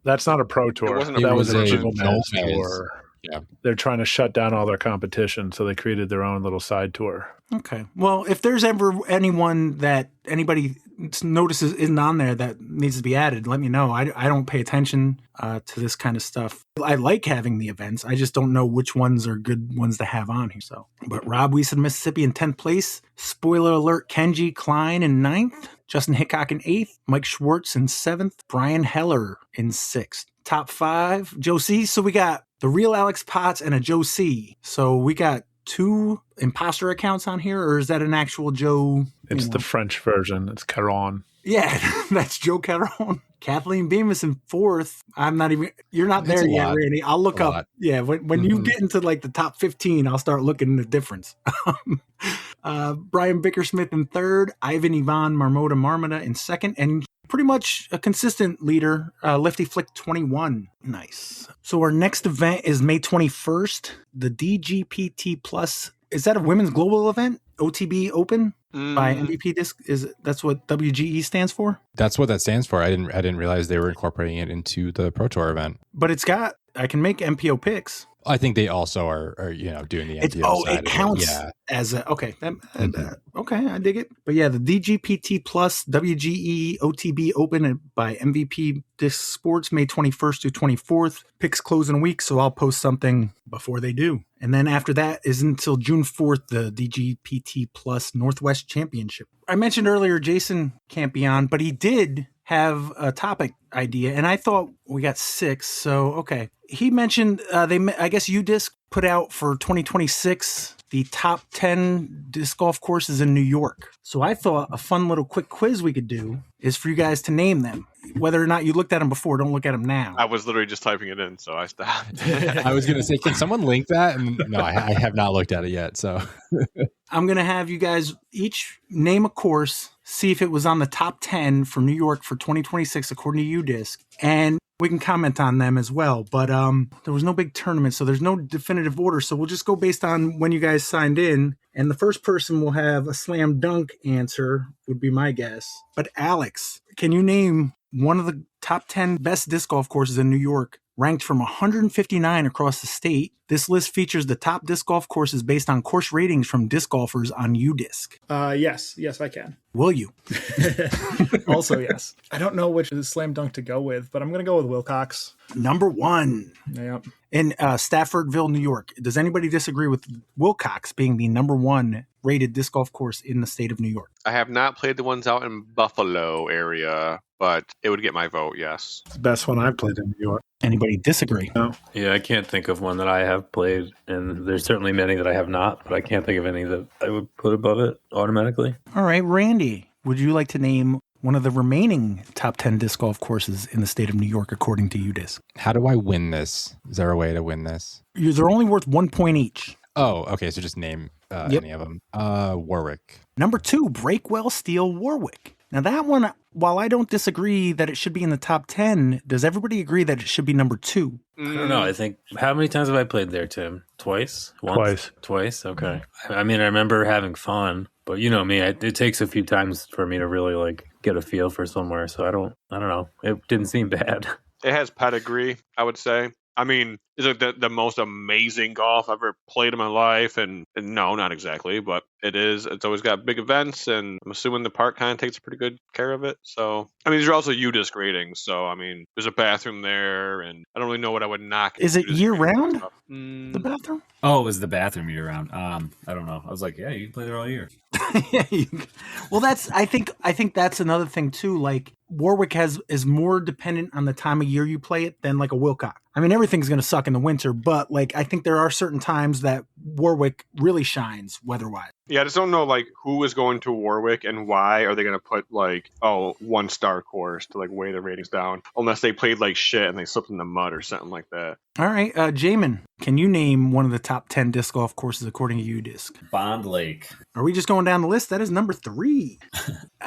That's not a pro tour. That was a tour. Yeah. They're trying to shut down all their competition, so they created their own little side tour. Okay. Well, if there's ever anyone that anybody notices isn't on there that needs to be added, let me know. I don't pay attention to this kind of stuff. I like having the events. I just don't know which ones are good ones to have on here. So, but Rob Weiss of Mississippi in 10th place. Spoiler alert, Kenji Klein in 9th. Justin Hickok in 8th. Mike Schwartz in 7th. Brian Heller in 6th. Top 5, Joe C. So we got the real Alex Potts and a Joe C. So we got 2 imposter accounts on here, or is that an actual Joe? It's the French version. It's Caron. Yeah, that's Joe Caron. Kathleen Bemis in 4th. You're not there yet, Randy. I'll look up. Yeah, when you get into like the top 15, I'll start looking at the difference. Brian Bickersmith in 3rd. Ivan Ivan Marmota in 2nd. And pretty much a consistent leader, Lefty Flick 21. Nice. So our next event is May 21st, the DGPT Plus. Is that a women's global event? OTB Open by MVP Disc? That's what WGE stands for? That's what that stands for. I didn't realize they were incorporating it into the Pro Tour event. But I can make MPO picks. I think they also are doing the MPO side. It counts as a okay. Okay, I dig it. But yeah, the DGPT Plus WGE OTB Open by MVP Disc Sports, May 21st to 24th. Picks close in a week, so I'll post something before they do. And then after that is until June 4th, the DGPT Plus Northwest Championship. I mentioned earlier Jason can't be on, but he did have a topic idea, and I thought we got 6. So okay, he mentioned I guess UDisc put out for 2026 the top 10 disc golf courses in New York. So I thought a fun little quick quiz we could do is for you guys to name them. Whether or not you looked at them before, don't look at them now. I was literally just typing it in, so I stopped. I was going to say, can someone link that? And no, I have not looked at it yet. So I'm going to have you guys each name a course, see if it was on the top 10 for New York for 2026 according to UDisc, and we can comment on them as well. But there was no big tournament, so there's no definitive order. So we'll just go based on when you guys signed in. And the first person will have a slam dunk answer, would be my guess. But Alex, can you name one of the top 10 best disc golf courses in New York, ranked from 159 across the state? This list features the top disc golf courses based on course ratings from disc golfers on UDisc. Yes, I can. Will you? Also, yes. I don't know which slam dunk to go with, but I'm going to go with Wilcox. Number 1. Yep. In Staffordville, New York, does anybody disagree with Wilcox being the number 1 rated disc golf course in the state of New York? I have not played the ones out in Buffalo area, but it would get my vote, yes. It's the best one I've played in New York. Anybody disagree? No. Yeah, I can't think of one that I have played, and there's certainly many that I have not, but I can't think of any that I would put above it automatically. All right, Randy, would you like to name one of the remaining top 10 disc golf courses in the state of New York, according to UDisc? How do I win this? Is there a way to win this? They're only worth 1 point each. Oh, okay. So just name any of them. Warwick. Number 2, Breakwell Steel Warwick. Now that one, while I don't disagree that it should be in the top 10, does everybody agree that it should be number 2? I don't know. I think, how many times have I played there, Tim? Twice? Once? Twice? Okay. I mean, I remember having fun, but you know me, it takes a few times for me to really like get a feel for somewhere. So I don't know. It didn't seem bad. It has pedigree, I would say. I mean, is it the most amazing golf I've ever played in my life? And no, not exactly, but it is. It's always got big events, and I'm assuming the park kind of takes pretty good care of it. So, I mean, these are also UDisc ratings. So, I mean, there's a bathroom there, and I don't really know what I would knock. Is it year round? The bathroom? Oh, it was the bathroom year round. I don't know. I was like, yeah, you can play there all year. Well, I think that's another thing too. Like Warwick is more dependent on the time of year you play it than like a Wilcox. I mean, everything's going to suck in the winter, but like I think there are certain times that Warwick really shines weather-wise. Yeah, I just don't know like who is going to Warwick and why are they going to put like 1-star course to like weigh the ratings down, unless they played like shit and they slipped in the mud or something like that. All right, Jaimen, can you name one of the top 10 disc golf courses according to UDisc? Bond Lake. Are we just going down the list? That is number 3.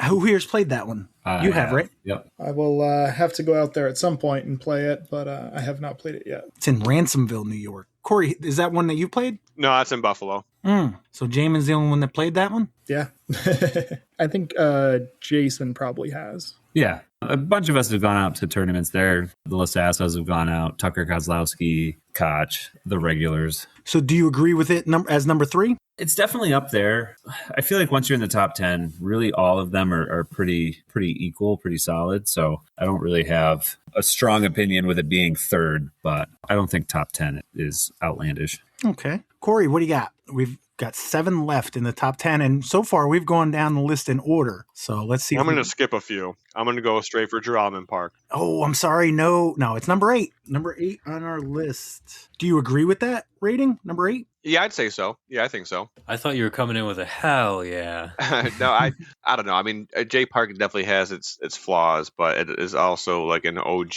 Who here's played that one? You have, right? Yep. I will have to go out there at some point and play it, but I have not played it yet. It's in Ransomville, New York. Corey, is that one that you played? No, that's in Buffalo. So Jaimen's the only one that played that one? Yeah. I think Jason probably has. Yeah. A bunch of us have gone out to tournaments there. The Lasassos have gone out. Tucker Kozlowski, Koch, the regulars. So do you agree with it as number 3? It's definitely up there. I feel like once you're in the top 10, really all of them are pretty equal, pretty solid. So I don't really have a strong opinion with it being third, but I don't think top 10 is outlandish. Okay. Corey, what do you got? We've got 7 left in the top 10, and so far we've gone down the list in order. So let's see. I'm going to skip a few. I'm going to go straight for Drawman Park. Oh, I'm sorry. No, it's number 8. Number 8 on our list. Do you agree with that rating? Number 8? Yeah, I'd say so. Yeah, I think so. I thought you were coming in with a hell yeah. No, I don't know. I mean, J Park definitely has its flaws, but it is also like an OG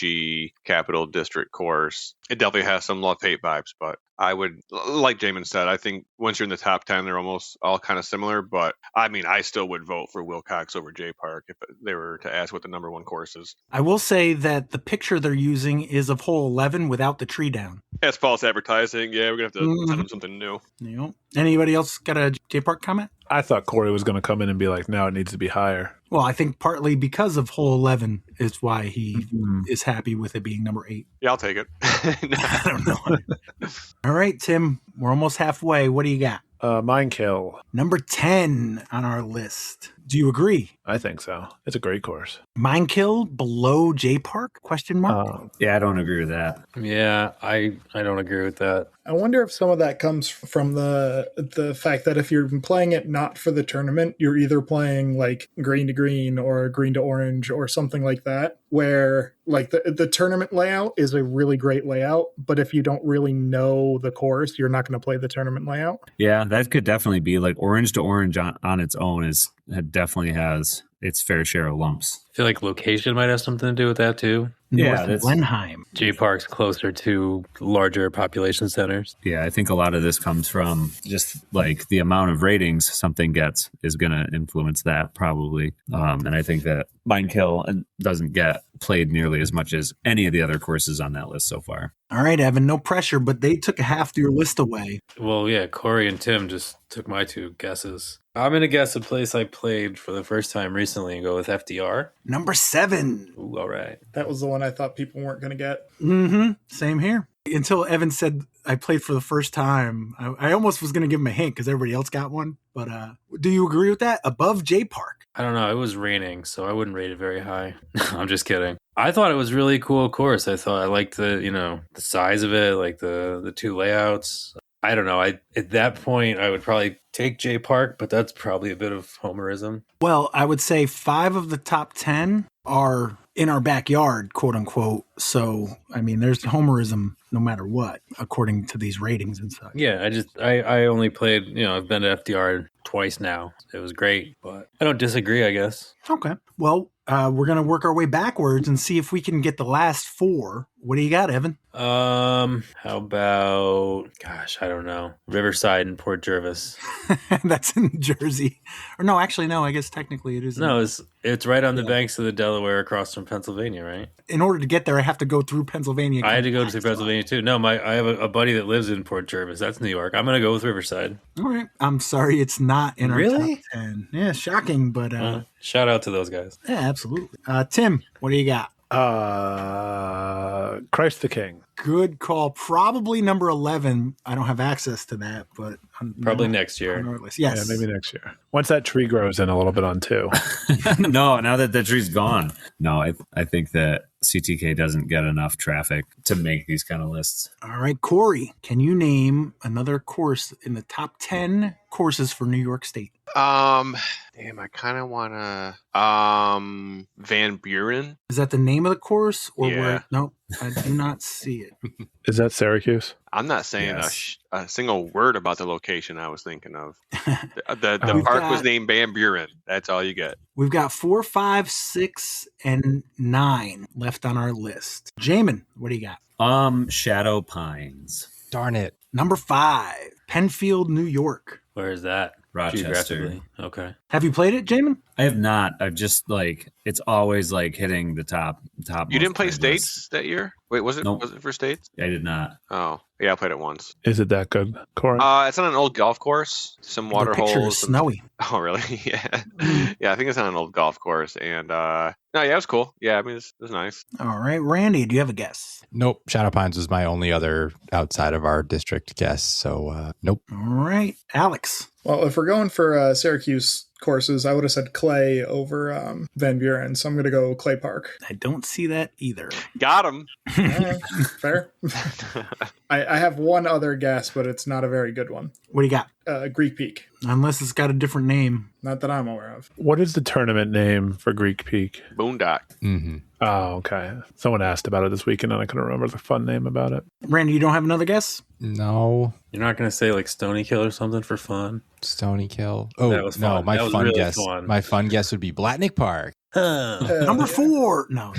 Capital District course. It definitely has some love-hate vibes, but I would, like Jaimen said, I think once you're in the top 10, they're almost all kind of similar. But I mean, I still would vote for Wilcox over J Park if they were to ask what the number 1 course is. I will say that the picture they're using is of hole 11 without the tree down. That's false advertising. Yeah, we're going to have to send them something new. Yep. Anybody else got a J Park comment? I thought Corey was going to come in and be like, no, it needs to be higher. Well, I think partly because of hole 11 is why he is happy with it being number 8. Yeah, I'll take it. I don't know. All right, Tim, we're almost halfway. What do you got? Minekill. Number 10 on our list. Do you agree? I think so. It's a great course. Minekill below J Park? Question mark. Yeah, I don't agree with that. Yeah, I don't agree with that. I wonder if some of that comes from the fact that if you're playing it not for the tournament, you're either playing like green to green or green to orange or something like that, where like the tournament layout is a really great layout, but if you don't really know the course, you're not going to play the tournament layout. Yeah, that could definitely be like orange to orange on its own it definitely has its fair share of lumps. I feel like location might have something to do with that too. Yeah, North Blenheim. J Park's closer to larger population centers. Yeah, I think a lot of this comes from just like the amount of ratings something gets is going to influence that probably. And I think that Minekill doesn't get played nearly as much as any of the other courses on that list so far. All right, Evan, no pressure, but they took half your list away. Well, yeah, Corey and Tim just took my 2 guesses. I'm going to guess a place I played for the first time recently and go with FDR. Number 7. Ooh, all right. That was the one I thought people weren't going to get. Same here. Until Evan said I played for the first time, I almost was going to give him a hint because everybody else got one. But do you agree with that? Above J Park. I don't know. It was raining, so I wouldn't rate it very high. I'm just kidding. I thought it was really cool course. I thought I liked the size of it, like the two layouts. I don't know. At that point, I would probably take J Park, but that's probably a bit of homerism. Well, I would say 5 of the top 10 are in our backyard, quote unquote. So, I mean, there's homerism no matter what, according to these ratings and such. Yeah, I only played, I've been to FDR twice now. It was great, but I don't disagree, I guess. Okay. Well, we're going to work our way backwards and see if we can get the last 4. What do you got, Evan? How about, gosh, I don't know. Riverside and Port Jervis. That's in Jersey. Or no, actually, no, I guess technically it is. No, it's right on the banks of the Delaware across from Pennsylvania, right? In order to get there, I have to go through Pennsylvania. I had to go to Pennsylvania too. No, I have a buddy that lives in Port Jervis. That's New York. I'm going to go with Riverside. All right. I'm sorry it's not in our Really? top 10. Yeah, shocking, but... shout out to those guys. Yeah, absolutely. Tim, what do you got? Christ the King. Good call. Probably number 11. I don't have access to that, but probably next year. Yes. Yeah, maybe next year. Once that tree grows in a little bit on 2. No, now that the tree's gone. No, I think that CtK doesn't get enough traffic to make these kind of lists. All right, Corey, can you name another course in the top 10 courses for New York State? Damn, I kind of want to. Van Buren. Is that the name of the course or Yeah. where? Nope, I do not see it. Is that Syracuse? I'm not saying Yes. a single word about the location I was thinking of. The We've park got- was named Van Buren. That's all you get. We've got 4, 5, 6, and 9 left on our list. Jaimen, what do you got? Shadow Pines. Darn it. Number 5, Penfield, New York. Where is that? Rochester. Geographically? Okay. Have you played it, Jaimen? I have not. I've just it's always hitting the top. You didn't play played States lists. that year? Wait, was it? Nope. Was it for States? I did not. Oh, yeah, I played it once. Is it that good, Corey? It's on an old golf course. Some water the picture holes. is snowy. Oh, really? Yeah. Yeah, I think it's on an old golf course. And no, yeah, it was cool. Yeah, I mean, it was nice. All right, Randy, do you have a guess? Nope. Shadow Pines was my only other outside of our district guess. So, nope. All right, Alex. Well, if we're going for Syracuse courses, I would have said Clay over Van Buren, so I'm going to go Clay Park. I don't see that either. Got him. Fair. I have one other guess, but it's not a very good one. What do you got? Greek Peak. Unless it's got a different name. Not that I'm aware of. What is the tournament name for Greek Peak? Boondock. Mm-hmm. Oh, okay. Someone asked about it this weekend, and I couldn't remember the fun name about it. Randy, you don't have another guess? No. You're not going to say Stonykill or something for fun? Stonykill. Oh, That was no. fun. My That was fun really guess. fun. My fun guess would be Blatnick Park. Number 4. No.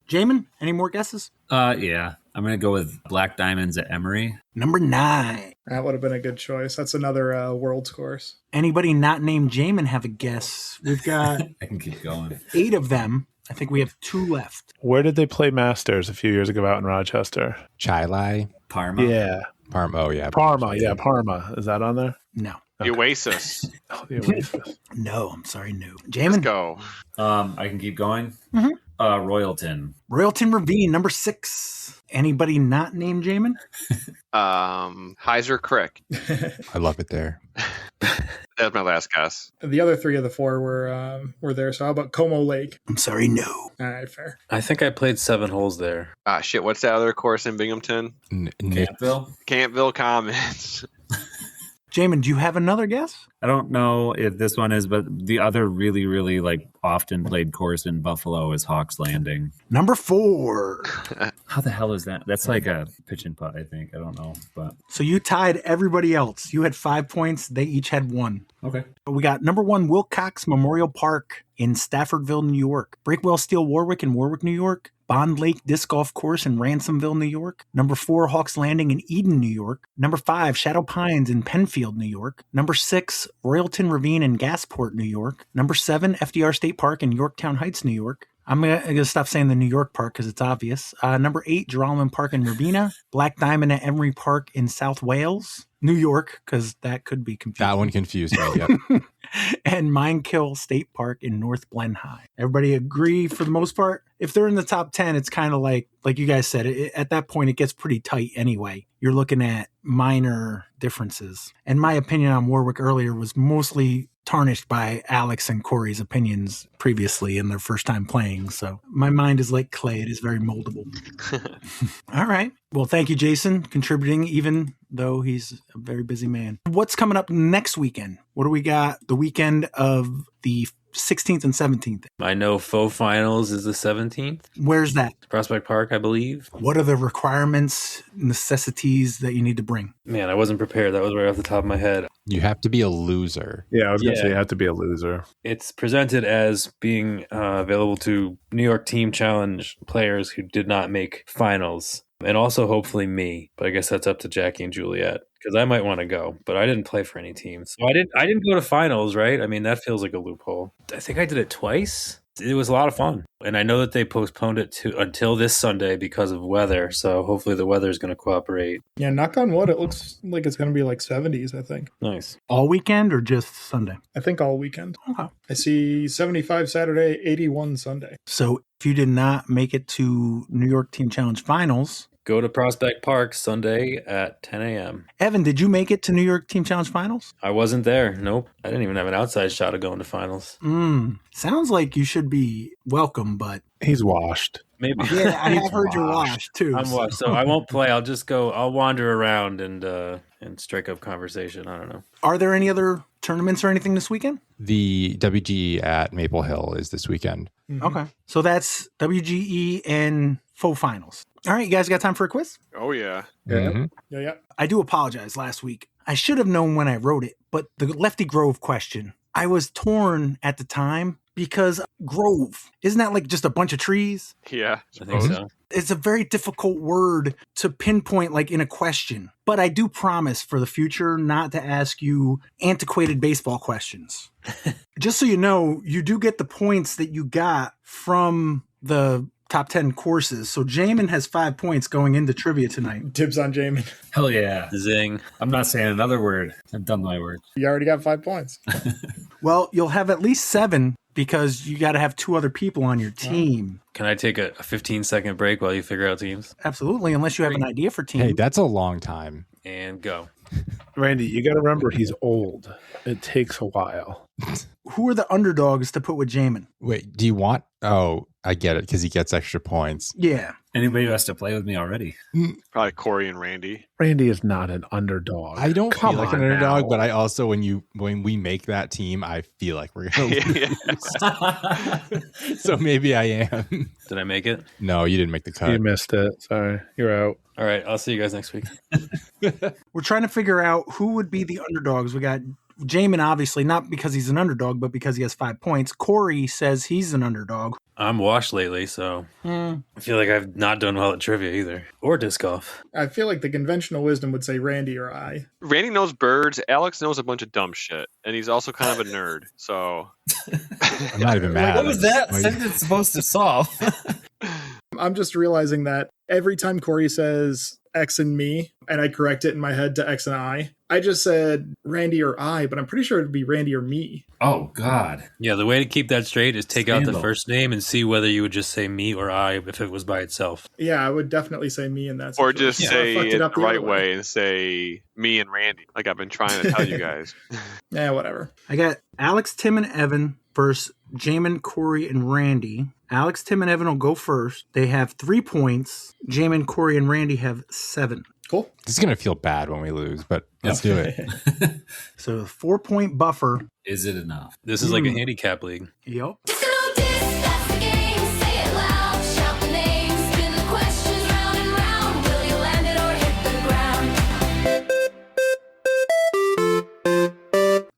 Jaimen, any more guesses? Yeah. I'm gonna go with Black Diamonds at Emory. Number 9. That would have been a good choice. That's another World's course. Anybody not named Jaimen have a guess? We've got I can keep going. 8 of them. I think we have 2 left. Where did they play Masters a few years ago out in Rochester? Chilai. Parma. Yeah. Parma. Oh, yeah. Parma. Yeah, Parma. Is that on there? No. The Oasis. Oh, the Oasis. No, I'm sorry, no. Let's Jaimen? go. I can keep going. Mhm. Royalton. Royalton Ravine, number 6. Anybody not named Jaimen? Heiser Creek. I love it there. That's my last guess. The other 3 of the 4 were there. So how about Como Lake? I'm sorry, no. All right, fair. I think I played 7 holes there. Shit. What's that other course in Binghamton? Campville. Campville Commons. Jaimen, do you have another guess? I don't know if this one is, but the other really, really often played course in Buffalo is Hawks Landing. Number 4. How the hell is that? That's like a pitch and putt, I think. I don't know, but So you tied everybody else. You had 5 points. They each had 1. okay. But we got number 1, Wilcox Memorial Park in Staffordville, New York. Breakwell Steel Warwick in Warwick, New York. Bond Lake Disc Golf Course in Ransomville, New York. Number 4, Hawks Landing in Eden, New York. Number 5, Shadow Pines in Penfield, New York. Number 6, Royalton Ravine in Gasport, New York. Number 7, FDR State Park in Yorktown Heights, New York. I'm going to stop saying the New York Park because it's obvious. Number 8, Geralman Park in Rabina. Black Diamond at Emery Park in South Wales. New York, because that could be confusing. That one confused me. Yep. And Minekill State Park in North Glen High. Everybody agree for the most part? If they're in the top 10, it's kind of like you guys said, at that point, it gets pretty tight anyway. You're looking at minor differences. And my opinion on Warwick earlier was mostly tarnished by Alex and Corey's opinions previously in their first time playing. So my mind is like clay. It is very moldable. All right. Well, thank you, Jason, contributing, even though he's a very busy man. What's coming up next weekend? What do we got the weekend of the 16th and 17th? I know Faux Finals is the 17th. Where's that? Prospect Park, I believe. What are the requirements, necessities that you need to bring? Man, I wasn't prepared. That was right off the top of my head. You have to be a loser. Yeah, I was going to say you have to be a loser. It's presented as being available to New York Team Challenge players who did not make finals. And also hopefully me. But I guess that's up to Jackie and Juliet. Because I might want to go, but I didn't play for any teams. So I didn't go to finals, right? I mean, that feels like a loophole. I think I did it twice. It was a lot of fun. And I know that they postponed it until this Sunday because of weather. So hopefully the weather is going to cooperate. Yeah, knock on wood. It looks like it's going to be like 70s, I think. Nice. All weekend or just Sunday? I think all weekend. Okay. I see 75 Saturday, 81 Sunday. So if you did not make it to New York Team Challenge Finals, go to Prospect Park Sunday at 10 a.m. Evan, did you make it to New York Team Challenge Finals? I wasn't there. Nope. I didn't even have an outside shot of going to finals. Sounds like you should be welcome, but... He's washed. Maybe. Yeah, I have heard you're washed, too. I'm washed, so I won't play. I'll just go. I'll wander around and strike up conversation. I don't know. Are there any other tournaments or anything this weekend? The WGE at Maple Hill is this weekend. Mm-hmm. Okay. So that's WGE and Faux Finals. All right, you guys got time for a quiz? Oh, yeah. Yeah. Yeah. I do apologize last week. I should have known when I wrote it, but the Lefty Grove question, I was torn at the time because Grove, isn't that like just a bunch of trees? Yeah. I think so. It's a very difficult word to pinpoint like in a question, but I do promise for the future not to ask you antiquated baseball questions. Just so you know, you do get the points that you got from the top 10 courses. So Jaimen has 5 points going into trivia tonight. Dibs on Jaimen. Hell yeah. Zing. I'm not saying another word. I've done my word. You already got 5 points. Well, you'll have at least 7 because you got to have 2 other people on your team. Can I take a 15-second break while you figure out teams? Absolutely, unless you have an idea for team. Hey, that's a long time. And go. Randy, you got to remember he's old. It takes a while. Who are the underdogs to put with Jaimen? Wait, do you want... Oh, I get it, because he gets extra points. Yeah. Anybody who has to play with me already. Probably Corey and Randy. Randy is not an underdog. I don't feel like an underdog, now. but I also, when we make that team, I feel like we're going to lose. So maybe I am. Did I make it? No, you didn't make the cut. You missed it. Sorry. You're out. All right. I'll see you guys next week. We're trying to figure out who would be the underdogs. We got Jaimen, obviously, not because he's an underdog, but because he has 5 points. Corey says he's an underdog. I'm washed lately, so I feel like I've not done well at trivia either. Or disc golf. I feel like the conventional wisdom would say Randy or I. Randy knows birds. Alex knows a bunch of dumb shit. And he's also kind of a nerd. So I'm not even mad. What was that sentence supposed to solve? I'm just realizing that every time Corey says X and me, and I correct it in my head to X and I just said Randy or I, but I'm pretty sure it'd be Randy or me. Oh, God. Yeah, the way to keep that straight is take out the Scandal. first name and see whether you would just say me or I if it was by itself. Yeah, I would definitely say me in that or situation. just Yeah, I say fucked it up the the right other way and say me and Randy. Like I've been trying to tell you guys. Yeah, whatever. I got Alex, Tim, and Evan versus Jaimen, Corey, and Randy. Alex, Tim, and Evan will go first. They have 3 points. Jaimen, Corey, and Randy have 7. Cool. This is going to feel bad when we lose, but let's do it. So 4-point buffer. Is it enough? This is like a handicap league. Yep.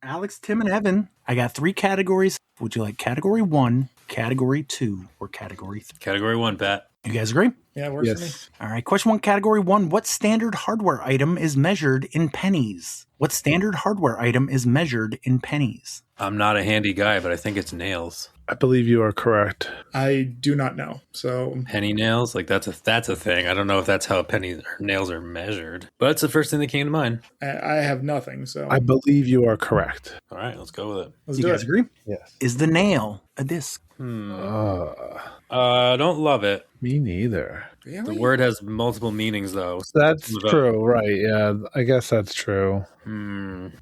Alex, Tim, and Evan. I got 3 categories. Would you like category 1, category 2, or category 3? Category 1, Pat. You guys agree? Yeah, works for me. Yes. All right. Question 1, category 1. What standard hardware item is measured in pennies? What standard hardware item is measured in pennies? I'm not a handy guy, but I think it's nails. I believe you are correct. I do not know. So Penny nails, like that's a thing. I don't know if that's how nails are measured, but it's the first thing that came to mind. I have nothing. So I believe you are correct. All right, let's go with it. let's You do guys it. agree? Yes. Is the nail a disc? I don't love it. Me neither. Really? The word has multiple meanings, though. That's true, right? Yeah, I guess that's true.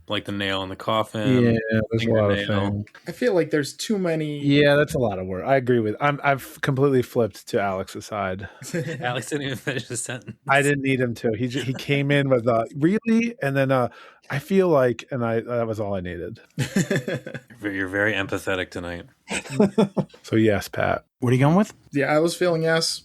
Like the nail in the coffin. Yeah, there's a lot of fingernail. things. I feel like there's too many. Yeah, that's a lot of work. I agree with. I've completely flipped to Alex's side. Alex didn't even finish the sentence. I didn't need him to. He came in with really, and then I feel like, and that was all I needed. You're very empathetic tonight. So yes, Pat. What are you going with? Yeah, I was feeling yes.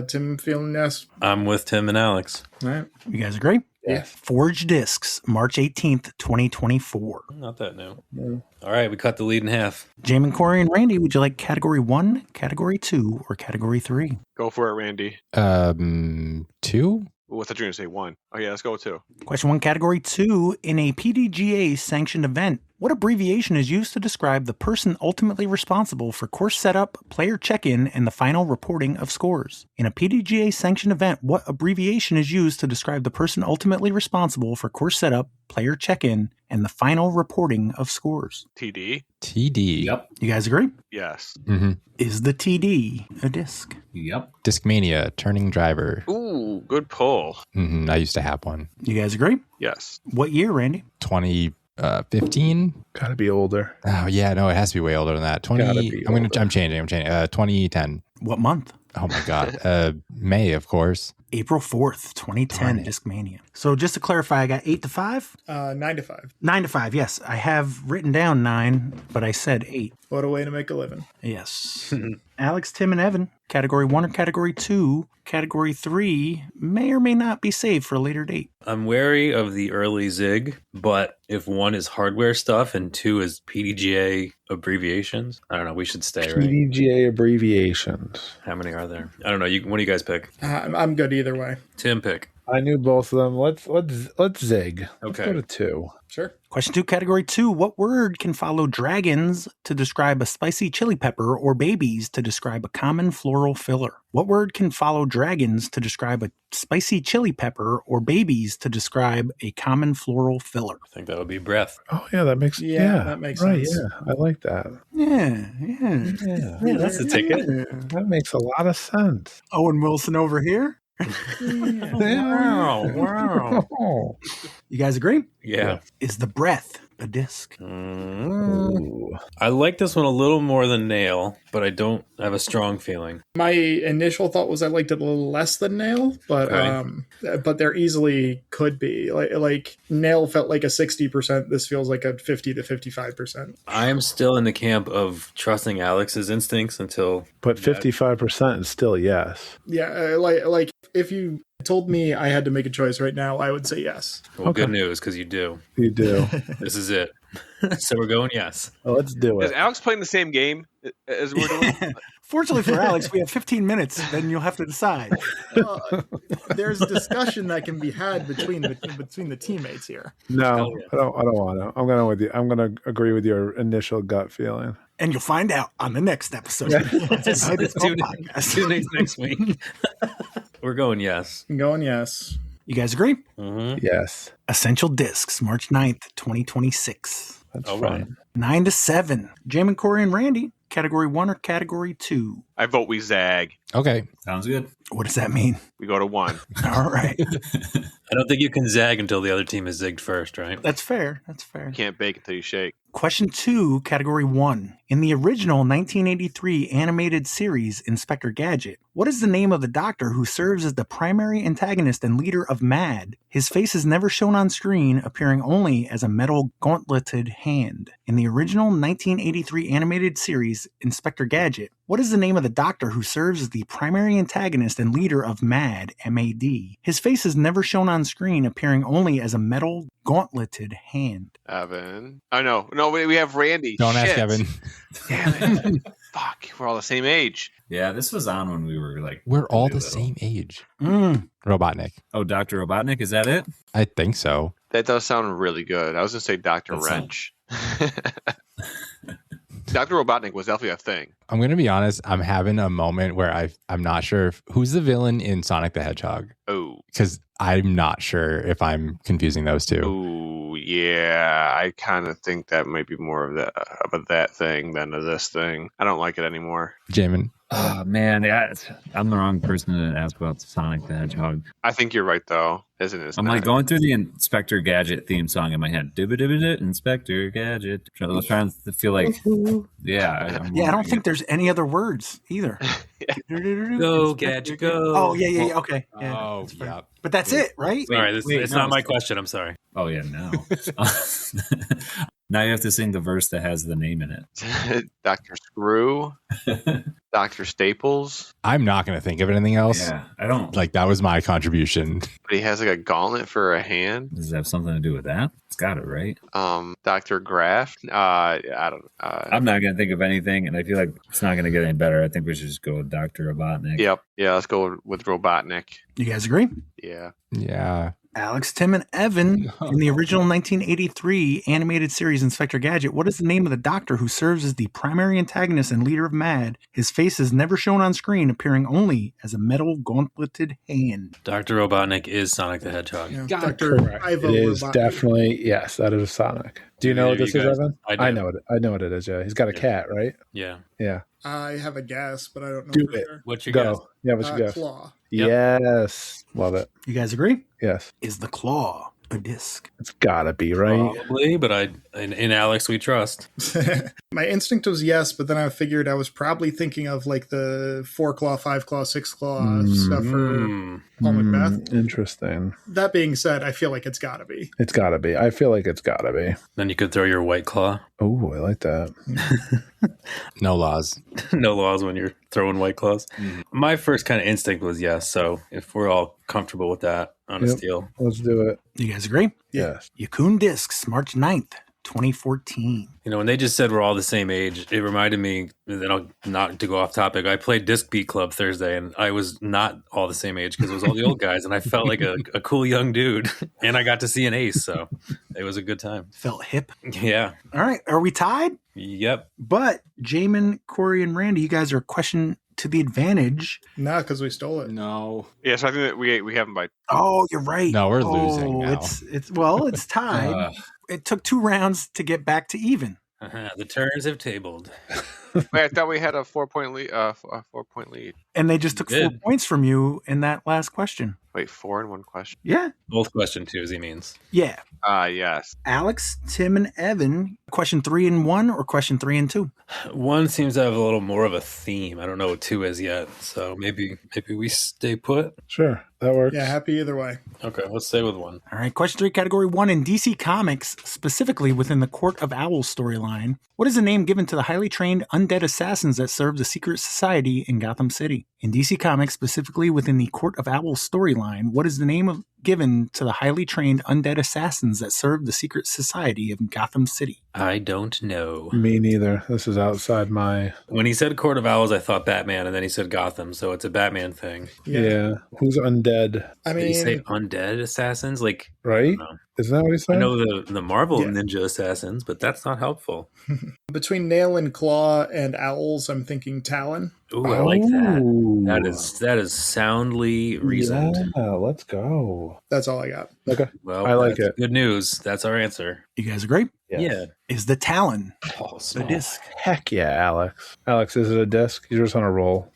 Tim feeling yes. I'm with Tim and Alex. All right. You guys agree? Yeah. Forge Discs, March 18th, 2024. Not that new. No. All right, we cut the lead in half. Jaimen, Corey, and Randy, would you like category 1, category 2, or category 3? Go for it, Randy. 2? Well, I thought you were going to say 1. Oh, yeah, let's go with 2. Question 1, category 2. In a PDGA sanctioned event, what abbreviation is used to describe the person ultimately responsible for course setup, player check-in, and the final reporting of scores? In a PDGA sanctioned event, what abbreviation is used to describe the person ultimately responsible for course setup, player check-in, and the final reporting of scores? TD? TD. Yep. You guys agree? Yes. Mm-hmm. Is the TD a disc? Yep. Discmania, turning driver. Ooh, good pull. I used to have one. You guys agree? Yes. What year, Randy? 2015. Gotta be older. Oh yeah, no, it has to be way older than that. I'm changing. 2010. What month? Oh my god. May, of course. April 4th, 2010, Discmania. So just to clarify, I got 8 to 5? 9 to 5. 9 to 5, yes. I have written down 9, but I said 8. What a way to make a living. Yes. Alex, Tim, and Evan, category 1 or category 2. Category 3 may or may not be saved for a later date. I'm wary of the early zig, but if 1 is hardware stuff and 2 is PDGA abbreviations, I don't know. We should stay, right? PDGA abbreviations. How many are there? I don't know. What do you guys pick? I'm good either way. Tim, pick. I knew both of them. Let's zig. Let's Okay. go to 2. Sure. Question 2, category 2. What word can follow dragons to describe a spicy chili pepper or babies to describe a common floral filler? What word can follow dragons to describe a spicy chili pepper or babies to describe a common floral filler? I think that would be breath. Oh yeah, that makes that makes right, sense. Yeah, I like that. Yeah. That's the ticket. That makes a lot of sense. Owen Wilson over here. Wow. You guys agree? Yeah. Is the breath a disc? I like this one a little more than nail, but I don't have a strong feeling. My initial thought was I liked it a little less than nail, but but there easily could be. Like nail felt like a 60%. This feels like a 50 to 55%. I am still in the camp of trusting Alex's instincts until. But 55% is still yes. Yeah, like if you told me I had to make a choice right now, I would say yes. Well, good news, because you do. You do. This is it. So we're going yes. Well, let's do Is it. Alex playing the same game as we're doing? Fortunately for Alex, we have 15 minutes, then you'll have to decide. There's discussion that can be had between the teammates here. No, I don't want to. I'm going with you. I'm going to agree with your initial gut feeling. And you'll find out on the next episode. Tune in next week. We're going yes. I'm going yes. You guys agree? Mm-hmm. Yes. Essential Discs, March 9th, 2026. That's All fine. 9 to 7. Jaimen, Corey, and Randy, category 1 or category 2? I vote we zag. Okay. Sounds good. What does that mean? We go to 1. All right. I don't think you can zag until the other team is zigged first, right? That's fair. That's fair. You can't bake until you shake. Question 2, category 1. In the original 1983 animated series Inspector Gadget, what is the name of the doctor who serves as the primary antagonist and leader of MAD? His face is never shown on screen, appearing only as a metal gauntleted hand. In the original 1983 animated series Inspector Gadget, what is the name of the doctor who serves as the primary antagonist and leader of MAD, M-A-D? His face is never shown on screen, appearing only as a metal gauntleted hand. Evan. Oh, no, we have Randy. Don't ask Shit. Evan. Damn it. Fuck, we're all the same age. Yeah, this was on when we were like. We're all the little. same age. Robotnik. Oh, Dr. Robotnik, is that it? I think so. That does sound really good. I was going to say Dr. That's Wrench. Dr. Robotnik was definitely a thing. I'm going to be honest. I'm having a moment where I'm not sure who's the villain in Sonic the Hedgehog. Oh. Because I'm not sure if I'm confusing those two. Oh, yeah. I kind of think that might be more of that thing than of this thing. I don't like it anymore. Jaimen. Oh, man. Yeah, I'm the wrong person to ask about Sonic the Hedgehog. I think you're right, though. Isn't it? I'm like going through the Inspector Gadget theme song in my head. Inspector Gadget. I was trying to feel like, yeah. I don't think there's any other words either. Go, Gadget, go. Oh, yeah. Okay. Yeah, Oh, yeah. But that's it, right? Sorry, it's not my question. I'm sorry. Oh, yeah, no. Now you have to sing the verse that has the name in it. Dr. Screw, Dr. Staples. I'm not going to think of anything else. Yeah, I don't. Like, that was my contribution. But he has like a gauntlet for a hand. Does it have something to do with that? It's got it, right? Dr. Graft. I don't. I'm not going to think of anything, and I feel like it's not going to get any better. I think we should just go with Dr. Robotnik. Yep. Yeah, let's go with Robotnik. You guys agree? Yeah. Yeah. Alex, Tim, and Evan, in the original 1983 animated series Inspector Gadget, what is the name of the doctor who serves as the primary antagonist and leader of MAD? His face is never shown on screen, appearing only as a metal gauntleted hand. Dr. Robotnik is Sonic the Hedgehog. Yeah, Correct. Dr. It is Robotnik. definitely, yes, that is Sonic. Do you know what this is, Evan? I do. I know what it is, yeah. He's got a cat, right? Yeah. Yeah. I have a guess, but I don't know Do for it. sure. What's your Go. guess? Yeah, what's your guess? Claw. Yep. Yes. Love it. You guys agree? Yes. Is the claw a disc? It's gotta be, right? Probably, but in Alex we trust. My instinct was yes, but then I figured I was probably thinking of like the 4-claw, 5-claw, 6-claw stuff for Paul Macbeth. Interesting. That being said, I feel like it's gotta be. It's gotta be. I feel like it's gotta be. Then you could throw your White Claw. Oh, I like that. No laws. No laws when you're throwing White Claws. My first kind of instinct was yes, so if we're all comfortable with that on a steal. Let's do it. You guys agree? Yes. Yukun Discs, March 9th, 2014. You know, when they just said we're all the same age, it reminded me, not to go off topic, I played DiscBeat Club Thursday, and I was not all the same age because it was all the old guys, and I felt like a cool young dude, and I got to see an ace, so it was a good time. Felt hip. Yeah. All right. Are we tied? Yep. But Jaimen, Corey, and Randy, you guys are a question to the advantage. Nah, because we stole it. No. Yeah, so I think that we have him by. Oh, you're right. No, we're losing now. It's tied. It took 2 rounds to get back to even. The turns have tabled. Wait, I thought we had a 4-point lead. A 4-point lead. And they just took 4 points from you in that last question. Wait, 4 in one question. Yeah. Both question twos, he means. Yeah. Yes. Alex, Tim, and Evan, question 3 and 1 or question 3 and 2? 1 seems to have a little more of a theme. I don't know what 2 is yet, so maybe we stay put. Sure. That works. Yeah, happy either way. Okay, let's stay with 1. All right, question 3, category 1. In DC Comics, specifically within the Court of Owls storyline, what is the name given to the highly trained undead assassins that serve the secret society in Gotham City? In DC Comics, specifically within the Court of Owls storyline, what is the name given to the highly trained undead assassins that serve the secret society of Gotham City? I don't know. Me neither. This is outside my... When he said Court of Owls, I thought Batman, and then he said Gotham, so it's a Batman thing. Yeah. Who's undead? I Did he say mean, undead assassins? Like, Right? I don't know. Isn't that what he said? I know the Marvel Yeah. ninja assassins, but that's not helpful. between Nail and Claw and Owls, I'm thinking Talon. Ooh, I like that. Oh. That is soundly reasoned. Yeah, let's go. That's all I got. Okay. Well, I like that's it. Good news. That's our answer. You guys agree? Yes. Yeah. Is the Talon Oh, the small. disc? Heck yeah, Alex. Alex, is it a disc? You're just on a roll.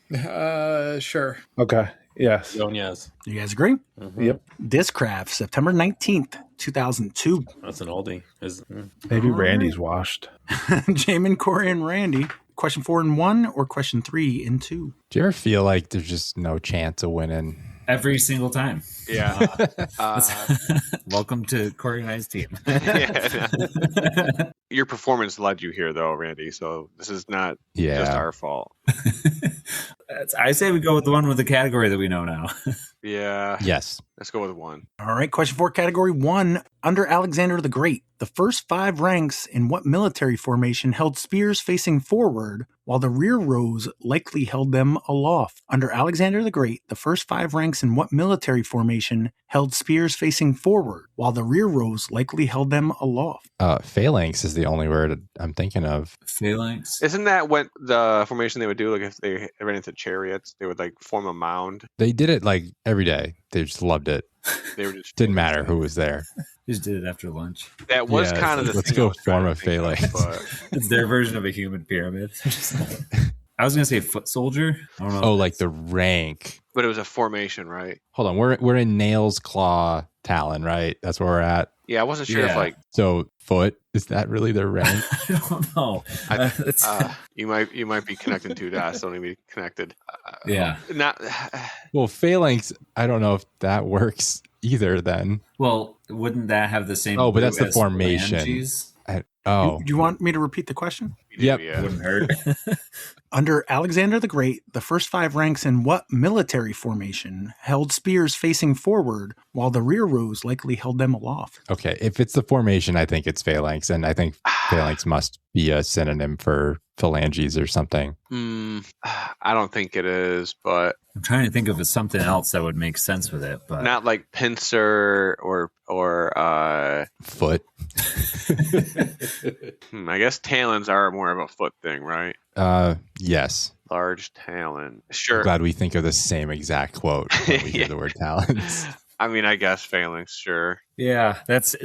Sure. Okay. Yes. Going yes. You guys agree? Mhm. Yep. Discraft, September 19th, 2002. That's an oldie. Maybe All Randy's washed. Jaimen, Corey, and Randy. Question 4 and 1 or question 3 and 2? Do you ever feel like there's just no chance of winning? Every single time. Yeah. Welcome to Corey and I's team. Yeah. Your performance led you here, though, Randy. So this is not just Yeah. our fault. I say we go with the one with the category that we know now. Yeah. Yes. Let's go with 1. All right, question 4, category 1. Under Alexander the Great, the first 5 ranks in what military formation held spears facing forward while the rear rows likely held them aloft? Under Alexander the Great, the first 5 ranks in what military formation held spears facing forward while the rear rows likely held them aloft? Phalanx is the only word I'm thinking of. Phalanx. Isn't that what the formation they would do? Like if they ran into chariots, they would like form a mound. They did it like every day. They just loved it. They were just Didn't matter who was there. Just did it after lunch. That was Yeah, kind of the let's thing go I was trying form to a think of, phalanx. but It's their version of a human pyramid. I was gonna say foot soldier. I don't know. Oh, like the rank. But it was a formation, right? Hold on, we're in nails, claw, talon, right? That's where we're at. Yeah, I wasn't sure if Yeah. like So foot, is that really their rank? I don't know. you might be connecting 2 dots. Don't even be connected. Yeah. Not. Well, phalanx, I don't know if that works either then. Well, wouldn't that have the same? Oh, but that's clue the as formation. phalanges? Oh, Do you want me to repeat the question? Yep. Yeah. Wouldn't hurt. Under Alexander the Great, the first 5 ranks in what military formation held spears facing forward while the rear rows likely held them aloft? okay. If it's the formation, I think it's phalanx, and I think phalanx must be a synonym for phalanges or something. I don't think it is, but I'm trying to think of something else that would make sense with it, but not like pincer or Foot. I guess talons are more of a foot thing, right? Yes. Large talon. Sure. Glad we think of the same exact quote when we hear the word talons. I mean, I guess phalanx, sure. yeah, it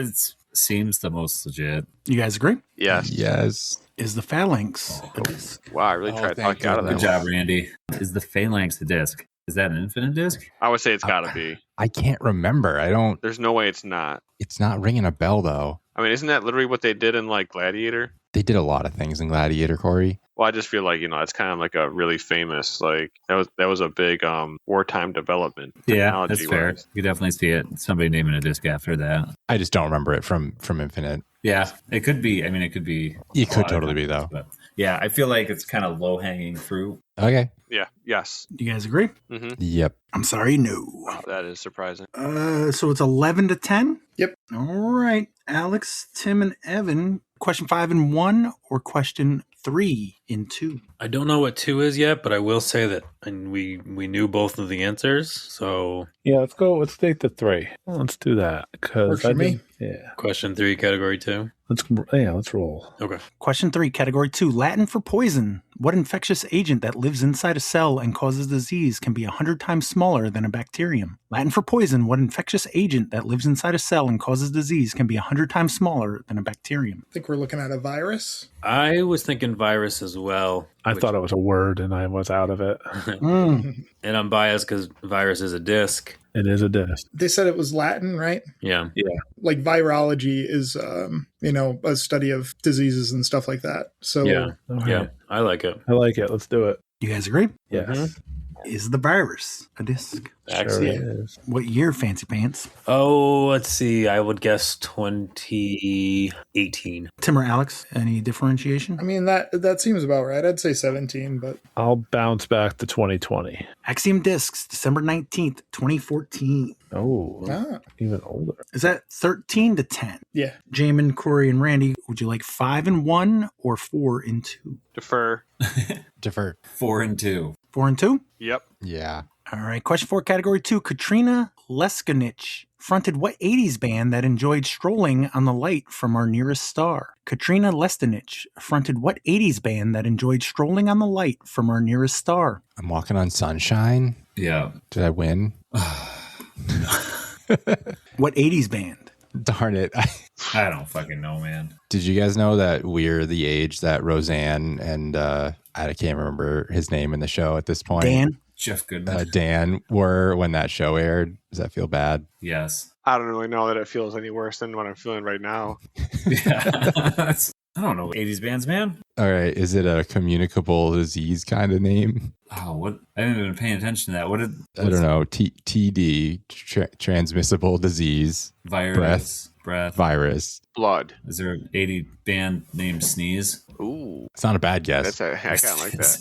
seems the most legit. You guys agree? Yes. Yes. Is the phalanx a disc? Wow, I really tried to talk you out of that Good one. job, Randy. Is the phalanx the disc? Is that an infinite disc? I would say it's got to be. I can't remember. There's no way it's not. It's not ringing a bell though. I mean, isn't that literally what they did in like Gladiator? They did a lot of things in Gladiator, Corey. Well, I just feel like, it's kind of like a really famous, like that was a big wartime development. Yeah, that's fair. technology-wise. You definitely see it. Somebody naming a disc after that. I just don't remember it from Infinite. Yeah, it could be. I mean, it could be. It a could lot of totally be times, though. But yeah, I feel like it's kind of low hanging fruit. Okay. Yeah. Yes. Do you guys agree? hmm Yep. I'm sorry, no. Wow, that is surprising. So it's 11-10? Yep. All right. Alex, Tim, and Evan. Question 5 in 1 or question 3 in 2? I don't know what 2 is yet, but I will say that and we knew both of the answers. So Yeah, let's go. Let's take the 3. Let's do that. Because Works for me. Yeah. question 3, category 2. Let's roll. Okay. Question 3, category 2. Latin for poison. What infectious agent that lives inside a cell and causes disease can be 100 times smaller than a bacterium? Latin for poison. What infectious agent that lives inside a cell and causes disease can be 100 times smaller than a bacterium? I think we're looking at a virus. I was thinking virus as well. I thought it was a word and I was out of it. And I'm biased because virus is a disc. It is a disc. They said it was Latin, right? Yeah. Like virology is, a study of diseases and stuff like that. So Yeah. Okay. Yeah. I like it. I like it. Let's do it. You guys agree? Yes. Is the virus a disc? Sure it is. What year, Fancy Pants? Oh, let's see. I would guess 2018. Tim or Alex, any differentiation? I mean, that seems about right. I'd say 17, but I'll bounce back to 2020. Axiom Discs, December 19th, 2014. Oh, even older. Is that 13-10? yeah. Jaimen, Corey, and Randy, would you like 5 in 1 or 4 in 2? Defer. Defer. 4 and 2. 4 in 2? Yep. Yeah. All right. Question 4, category 2. Katrina Leskanich fronted what 80s band that enjoyed strolling on the light from our nearest star? Katrina Leskanich fronted what 80s band that enjoyed strolling on the light from our nearest star? I'm walking on sunshine. Yeah. Did I win? What 80s band? Darn it. I don't fucking know, man. Did you guys know that we're the age that Roseanne and I can't remember his name in the show at this point. Dan? Jeff Goodman. Dan were when that show aired. Does that feel bad? Yes. I don't really know that it feels any worse than what I'm feeling right now. Yeah. I don't know 80s bands, man. All right. Is it a communicable disease kind of name? Oh, what? I haven't even been paying attention to that. What did? I don't know. TD, transmissible disease, Virus, breath, virus. Blood. Is there an 80 band named Sneeze? Ooh. It's not a bad guess. I kind of like that.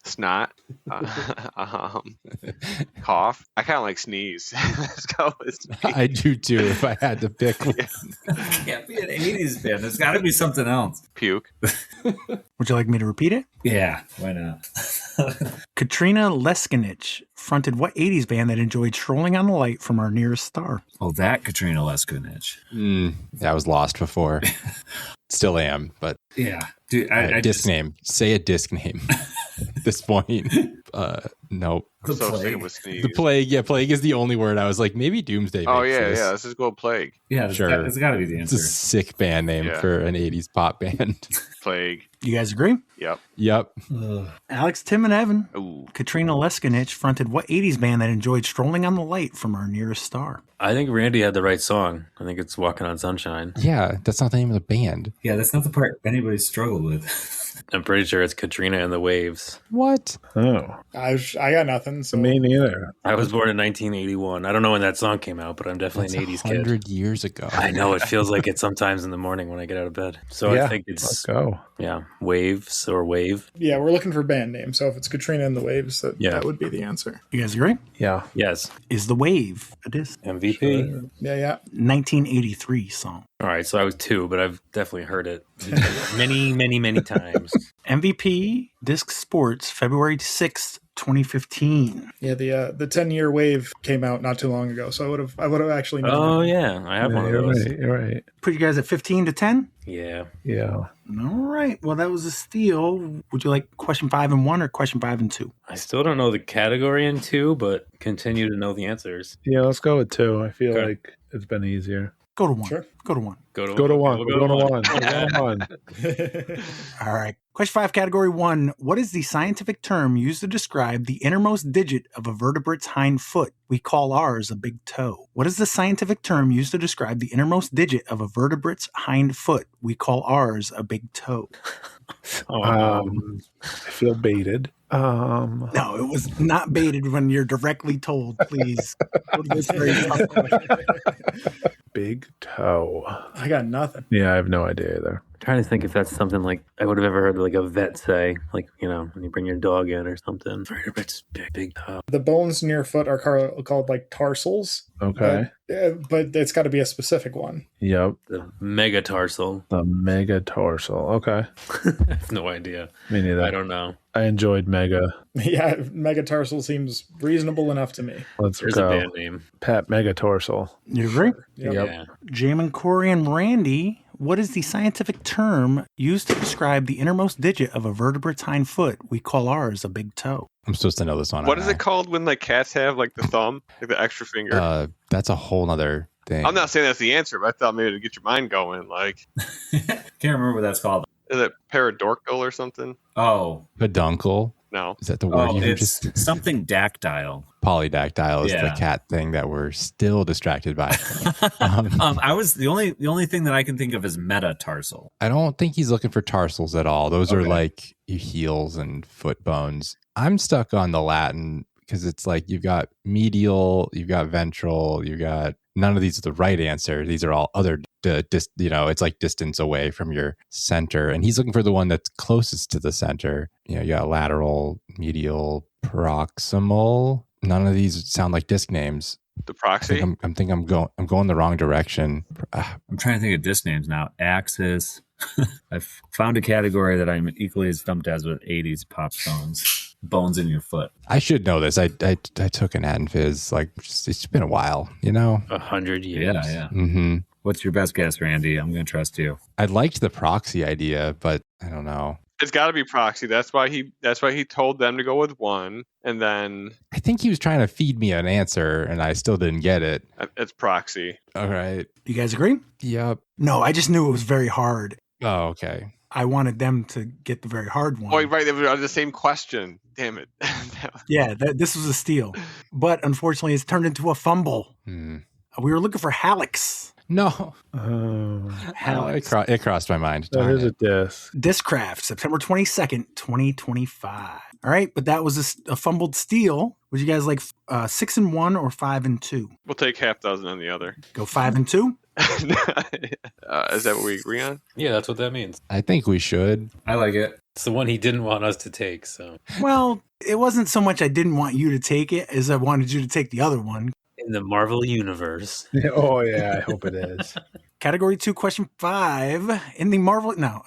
Snot. Cough. I kind of like sneeze. Let's go with sneeze. I do too. If I had to pick one. It can't be an 80s band. There's got to be something else. Puke. Would you like me to repeat it? Yeah, why not? Katrina Leskinich fronted what 80s band that enjoyed strolling on the light from our nearest star? Oh, that Katrina Leskinich. That was lost before. Still am, but Yeah, dude. disc name. Say a disc name. At this point, nope. The So plague. sticking with sneeze. The plague. Yeah, plague is the only word. I was like, maybe Doomsday. Oh makes yeah, this. yeah. Let's just go plague. Yeah, Sure. It's got to be the It's answer. a sick band name Yeah. for an '80s pop band. Plague. You guys agree? Yep. Yep. Alex, Tim, and Evan. Ooh. Katrina Leskinich fronted what 80s band that enjoyed strolling on the light from our nearest star? I think Randy had the right song. I think it's Walking on Sunshine. Yeah, that's not the name of the band. Yeah, that's not the part anybody struggled with. I'm pretty sure it's Katrina and the Waves. What? Oh, I got nothing. So me neither. I was born in 1981. I don't know when that song came out, but I'm definitely That's an 80s kid. 100 years ago. I know it feels like it sometimes in the morning when I get out of bed. So Yeah, I think let's it's go. Waves or Wave. yeah, we're looking for band name. So if it's Katrina and the Waves, that would be the answer. You guys agree? Yeah. Yes, Is The Wave a disc? MVP. Yeah. 1983 song. All right, so I was 2, but I've definitely heard it many, many, many times. MVP Disc Sports, February 6th, 2015. Yeah, the 10-year wave came out not too long ago, so I would have actually known. Oh that. yeah, I have one of You're those. right. You're right. Put you guys at 15 to 10? Yeah. Yeah. All right. Well, that was a steal. Would you like question 5 and 1 or question 5 and 2? I still don't know the category in 2, but continue to know the ansers. Yeah. Let's go with 2. I feel Okay. like it's been easier. Go to 1. Sure. Go to 1. Go to 1. We'll Go to 1. Go to 1. All right. Question 5, category 1. What is the scientific term used to describe the innermost digit of a vertebrate's hind foot? We call ours a big toe. What is the scientific term used to describe the innermost digit of a vertebrate's hind foot? We call ours a big toe. I feel baited. No, it was not baited when you're directly told. Please. Go to this very tough question. Big toe. I got nothing. Yeah, I have no idea either. trying to think if that's something like I would have ever heard like a vet say, like, you know, when you bring your dog in or something. Vertebrates, big toe. The bones near foot are called like tarsals. Okay. But it's got to be a specific one. Yep. The megatarsal. The megatarsal. Okay. I have no idea. Me neither. I don't know. I enjoyed mega. Yeah, megatarsal seems reasonable enough to me. Let's There's go. a band name. Pat Megatarsal. You agree? Yep. Yeah. Jaimen, Corey, and Randy, what is the scientific term used to describe the innermost digit of a vertebrate's hind foot? We call ours a big toe. I'm supposed to know this one. What is it called when like cats have like the thumb, like the extra finger? That's a whole nother thing. I'm not saying that's the answer, but I thought maybe to get your mind going. Like, Can't remember what that's called. is it paradorcal or something? Oh, Peduncle. No. Is that the word you it's just? something dactyl. Polydactyl is the Yeah. cat thing that we're still distracted by. I was the only thing that I can think of is metatarsal. I don't think he's looking for tarsals at all. Those are Okay. like your heels and foot bones. I'm stuck on the Latin because it's like you've got medial, you've got ventral, you've got none of these are the right answer. These are all other, it's like distance away from your center. And he's looking for the one that's closest to the center. You know, you got lateral, medial, proximal. None of these sound like disc names. The I proxy? think I'm going the wrong direction. I'm trying to think of disc names now. Axis. I've found a category that I'm equally as stumped as with 80s pop songs. Bones in your foot. I should know this. I took an ad and fizz. Like, it's been a while, you know? 100 years. Yeah. Mm-hmm. What's your best guess, Randy? I'm going to trust you. I liked the proxy idea, but I don't know. It's got to be proxy. That's why he told them to go with one, and then I think he was trying to feed me an answer, and I still didn't get it. it's proxy. All right. You guys agree? Yep. No, I just knew it was very hard. Oh, okay. I wanted them to get the very hard one. Oh, right. They were the same question. Damn it. Yeah, this was a steal. But unfortunately, it's turned into a fumble. We were looking for Halix. No. Halix. It crossed my mind. That Darn is a it. disc. Discraft, September 22nd, 2025. All right, but that was a fumbled steal. Would you guys like 6-1 or 5-2? We'll take half dozen on the other. Go 5-2. Is that what we agree on? Yeah, that's what that means. I think we should. I like it. It's the one he didn't want us to take, so. Well, it wasn't so much I didn't want you to take it as I wanted you to take the other one. In the Marvel Universe. Oh, yeah, I hope it is. Category 2, question 5. In the Marvel... No.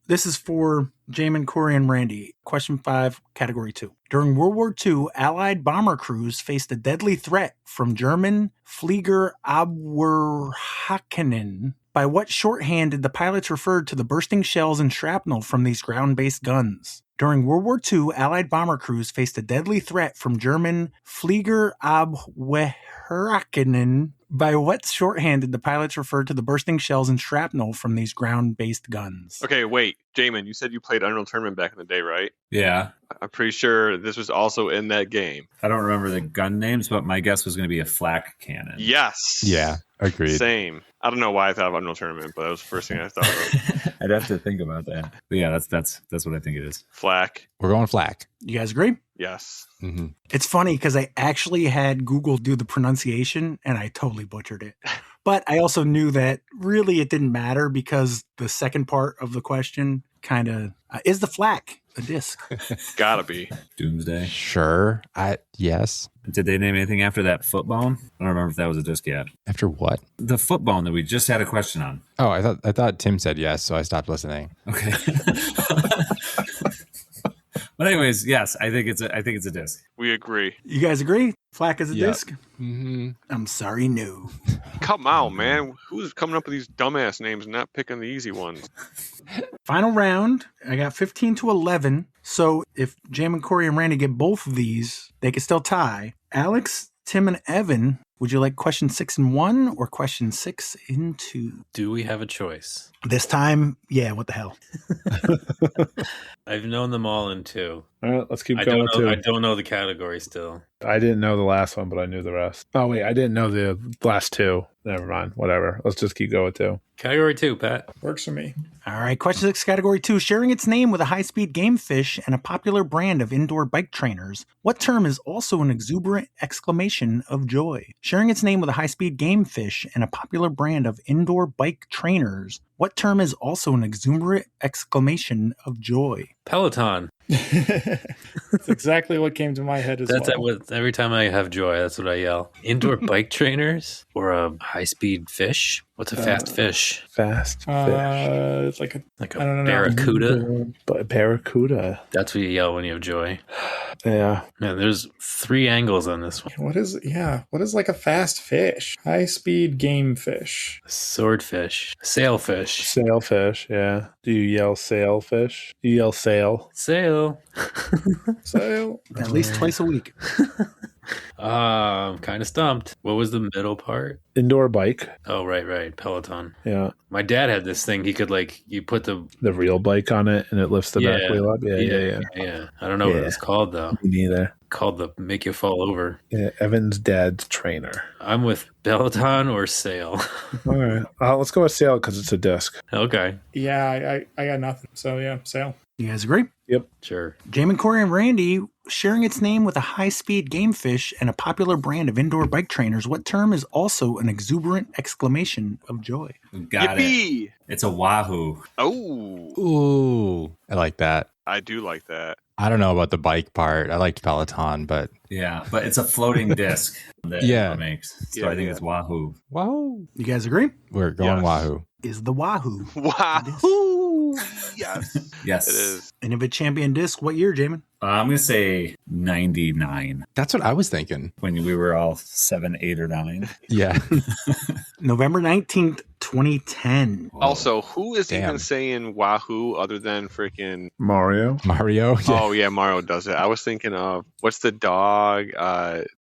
This is for Jaimen, Corey, and Randy. Question 5, Category 2. During World War II, Allied bomber crews faced a deadly threat from German Flieger Abwehrhaken. By what shorthand did the pilots refer to the bursting shells and shrapnel from these ground-based guns? During World War II, Allied bomber crews faced a deadly threat from German Flieger Abwehrhaken. By what shorthand did the pilots refer to the bursting shells and shrapnel from these ground-based guns? Okay, wait. Jaimen, you said you played Unreal Tournament back in the day, right? Yeah. I'm pretty sure this was also in that game. I don't remember the gun names, but my guess was going to be a flak cannon. Yes. Yeah, agreed. Same. I don't know why I thought of Unreal Tournament, but that was the first thing I thought of. I'd have to think about that. But yeah, that's what I think it is. Flak. We're going flak. You guys agree? Yes. Mm-hmm. It's funny because I actually had Google do the pronunciation and I totally butchered it. But I also knew that really it didn't matter because the second part of the question kind of is the flak a disc? Gotta be. Doomsday. Sure. Yes. Did they name anything after that foot bone? I don't remember if that was a disc yet. After what? The foot bone that we just had a question on. Oh, I thought Tim said yes, so I stopped listening. Okay. But anyways, yes, I think it's a disc. We agree. You guys agree? Flak is a Yep. disc? Mm-hmm. I'm sorry, no. Come on, man. Who's coming up with these dumbass names and not picking the easy ones? Final round. I got 15-11. So if Jaimen, Corey, and Randy get both of these, they can still tie. Alex, Tim, and Evan, would you like question 6 in 1 or question 6 in 2? Do we have a choice? This time, yeah, what the hell? I've known them all in 2. All right, let's keep I going. don't know the category still. I didn't know the last one, but I knew the rest. Oh, wait, I didn't know the last 2. Never mind. Whatever. Let's just keep going with 2. Category 2, Pat. Works for me. All right, question 6, category 2. Sharing its name with a high-speed game fish and a popular brand of indoor bike trainers, what term is also an exuberant exclamation of joy? Sharing its name with a high-speed game fish and a popular brand of indoor bike trainers, what term is also an exuberant exclamation of joy? Peloton. That's exactly what came to my head as well. Every time I have joy, that's what I yell. Indoor bike trainers or a high-speed fish? What's a fast fish? Fast fish. It's like a I don't know. Barracuda? Barracuda. That's what you yell when you have joy. Yeah. Man, there's 3 angles on this one. What is like a fast fish? High speed game fish. Swordfish. Sailfish. Sailfish, yeah. Do you yell sailfish? Do you yell sail? Sail. Sail. At least twice a week. I'm kind of stumped. What was the middle part? Indoor bike. Oh, right. Peloton. Yeah. My dad had this thing. He could you put the real bike on it and it lifts the back wheel up. Yeah. I don't know what it's called though. Me neither. Called the make you fall over. Yeah, Evan's dad's trainer. I'm with Peloton or Sail. All right. Let's go with sail because it's a disc. Okay. Yeah, I got nothing. So yeah, sail. You guys agree? Yep. Sure. Jaimen, Corey, and Randy, sharing its name with a high-speed game fish and a popular brand of indoor bike trainers, what term is also an exuberant exclamation of joy? Got Yippee! it. It's a wahoo. Oh, Ooh, I like that. I do like that. I don't know about the bike part. I liked Peloton, but Yeah, but it's a floating disc that it makes. So I think it's wahoo. wow, You guys agree? we're going Yes. wahoo. Is the Wahoo. Wahoo! Yes, Yes. it is. Innova Champion Disc, what year, Jaimen? I'm going to say 99 That's what I was thinking. when we were all 7, 8, or 9. Yeah. November 19th, 2010. Also, who is Damn. even saying Wahoo other than freaking? Mario. Mario. Yeah. Oh yeah, Mario does it. I was thinking of what's the dog?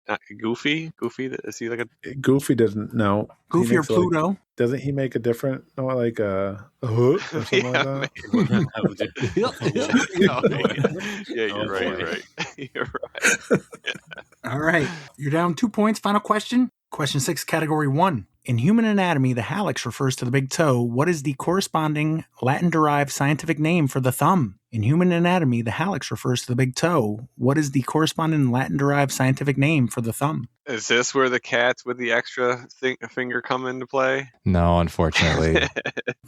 Not Goofy. Goofy. Is he like a? Goofy doesn't know. Goofy He or makes, like, Pluto? doesn't he make a different, like a hook or something like that? Yeah, you're right. boy. You're right. You're right. All right. You're down 2 points. Final question. Question 6, category 1. In human anatomy, the hallux refers to the big toe. What is the corresponding Latin-derived scientific name for the thumb? In human anatomy, the hallux refers to the big toe. What is the corresponding Latin-derived scientific name for the thumb? Is this where the cats with the extra finger come into play? No, unfortunately.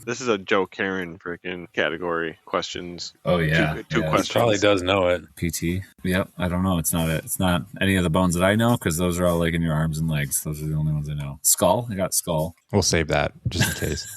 This is a Joe Karen freaking category questions. Oh yeah, Two yeah, questions. He probably does know it. PT. Yep. I don't know. It's not any of the bones that I know because those are all like in your arms and legs. Those are the only ones I know. Skull. I got skull. We'll save that just in case.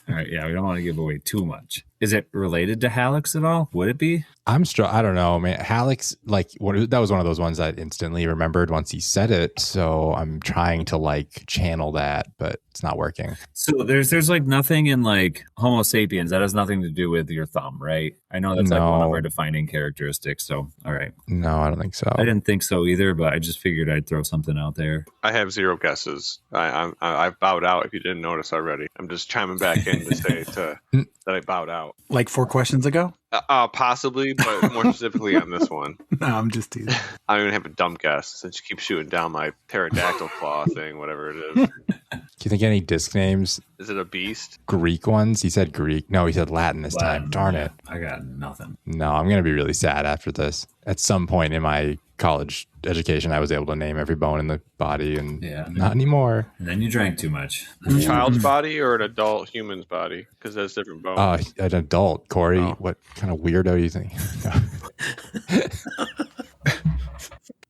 All right. Yeah, we don't want to give away too much. Is it related to hallux at all? Would it be? I don't know, man. Hallux, that was one of those ones I instantly remembered once he said it. So I'm trying to channel that, but it's not working. So there's like nothing in like Homo sapiens that has nothing to do with your thumb, right? I know that's like one of our defining characteristics. So, all right. No, I don't think so. I didn't think so either, but I just figured I'd throw something out there. I have 0 guesses. I've bowed out if you didn't notice already. I'm just chiming back in to say that I bowed out. Like 4 questions ago? Possibly, but more specifically on this one. No, I'm just teasing. I don't even have a dumb guess since you keep shooting down my pterodactyl claw thing, whatever it is. Do you think any disc names? Is it a beast? Greek ones? He said Greek. No, he said Latin this time. Darn it. I got nothing. No, I'm going to be really sad after this. At some point in my college education, I was able to name every bone in the body, and not anymore. And then you drank too much. A child's body or an adult human's body? Because that's different bones. An adult. Corey, what kind of weirdo you think?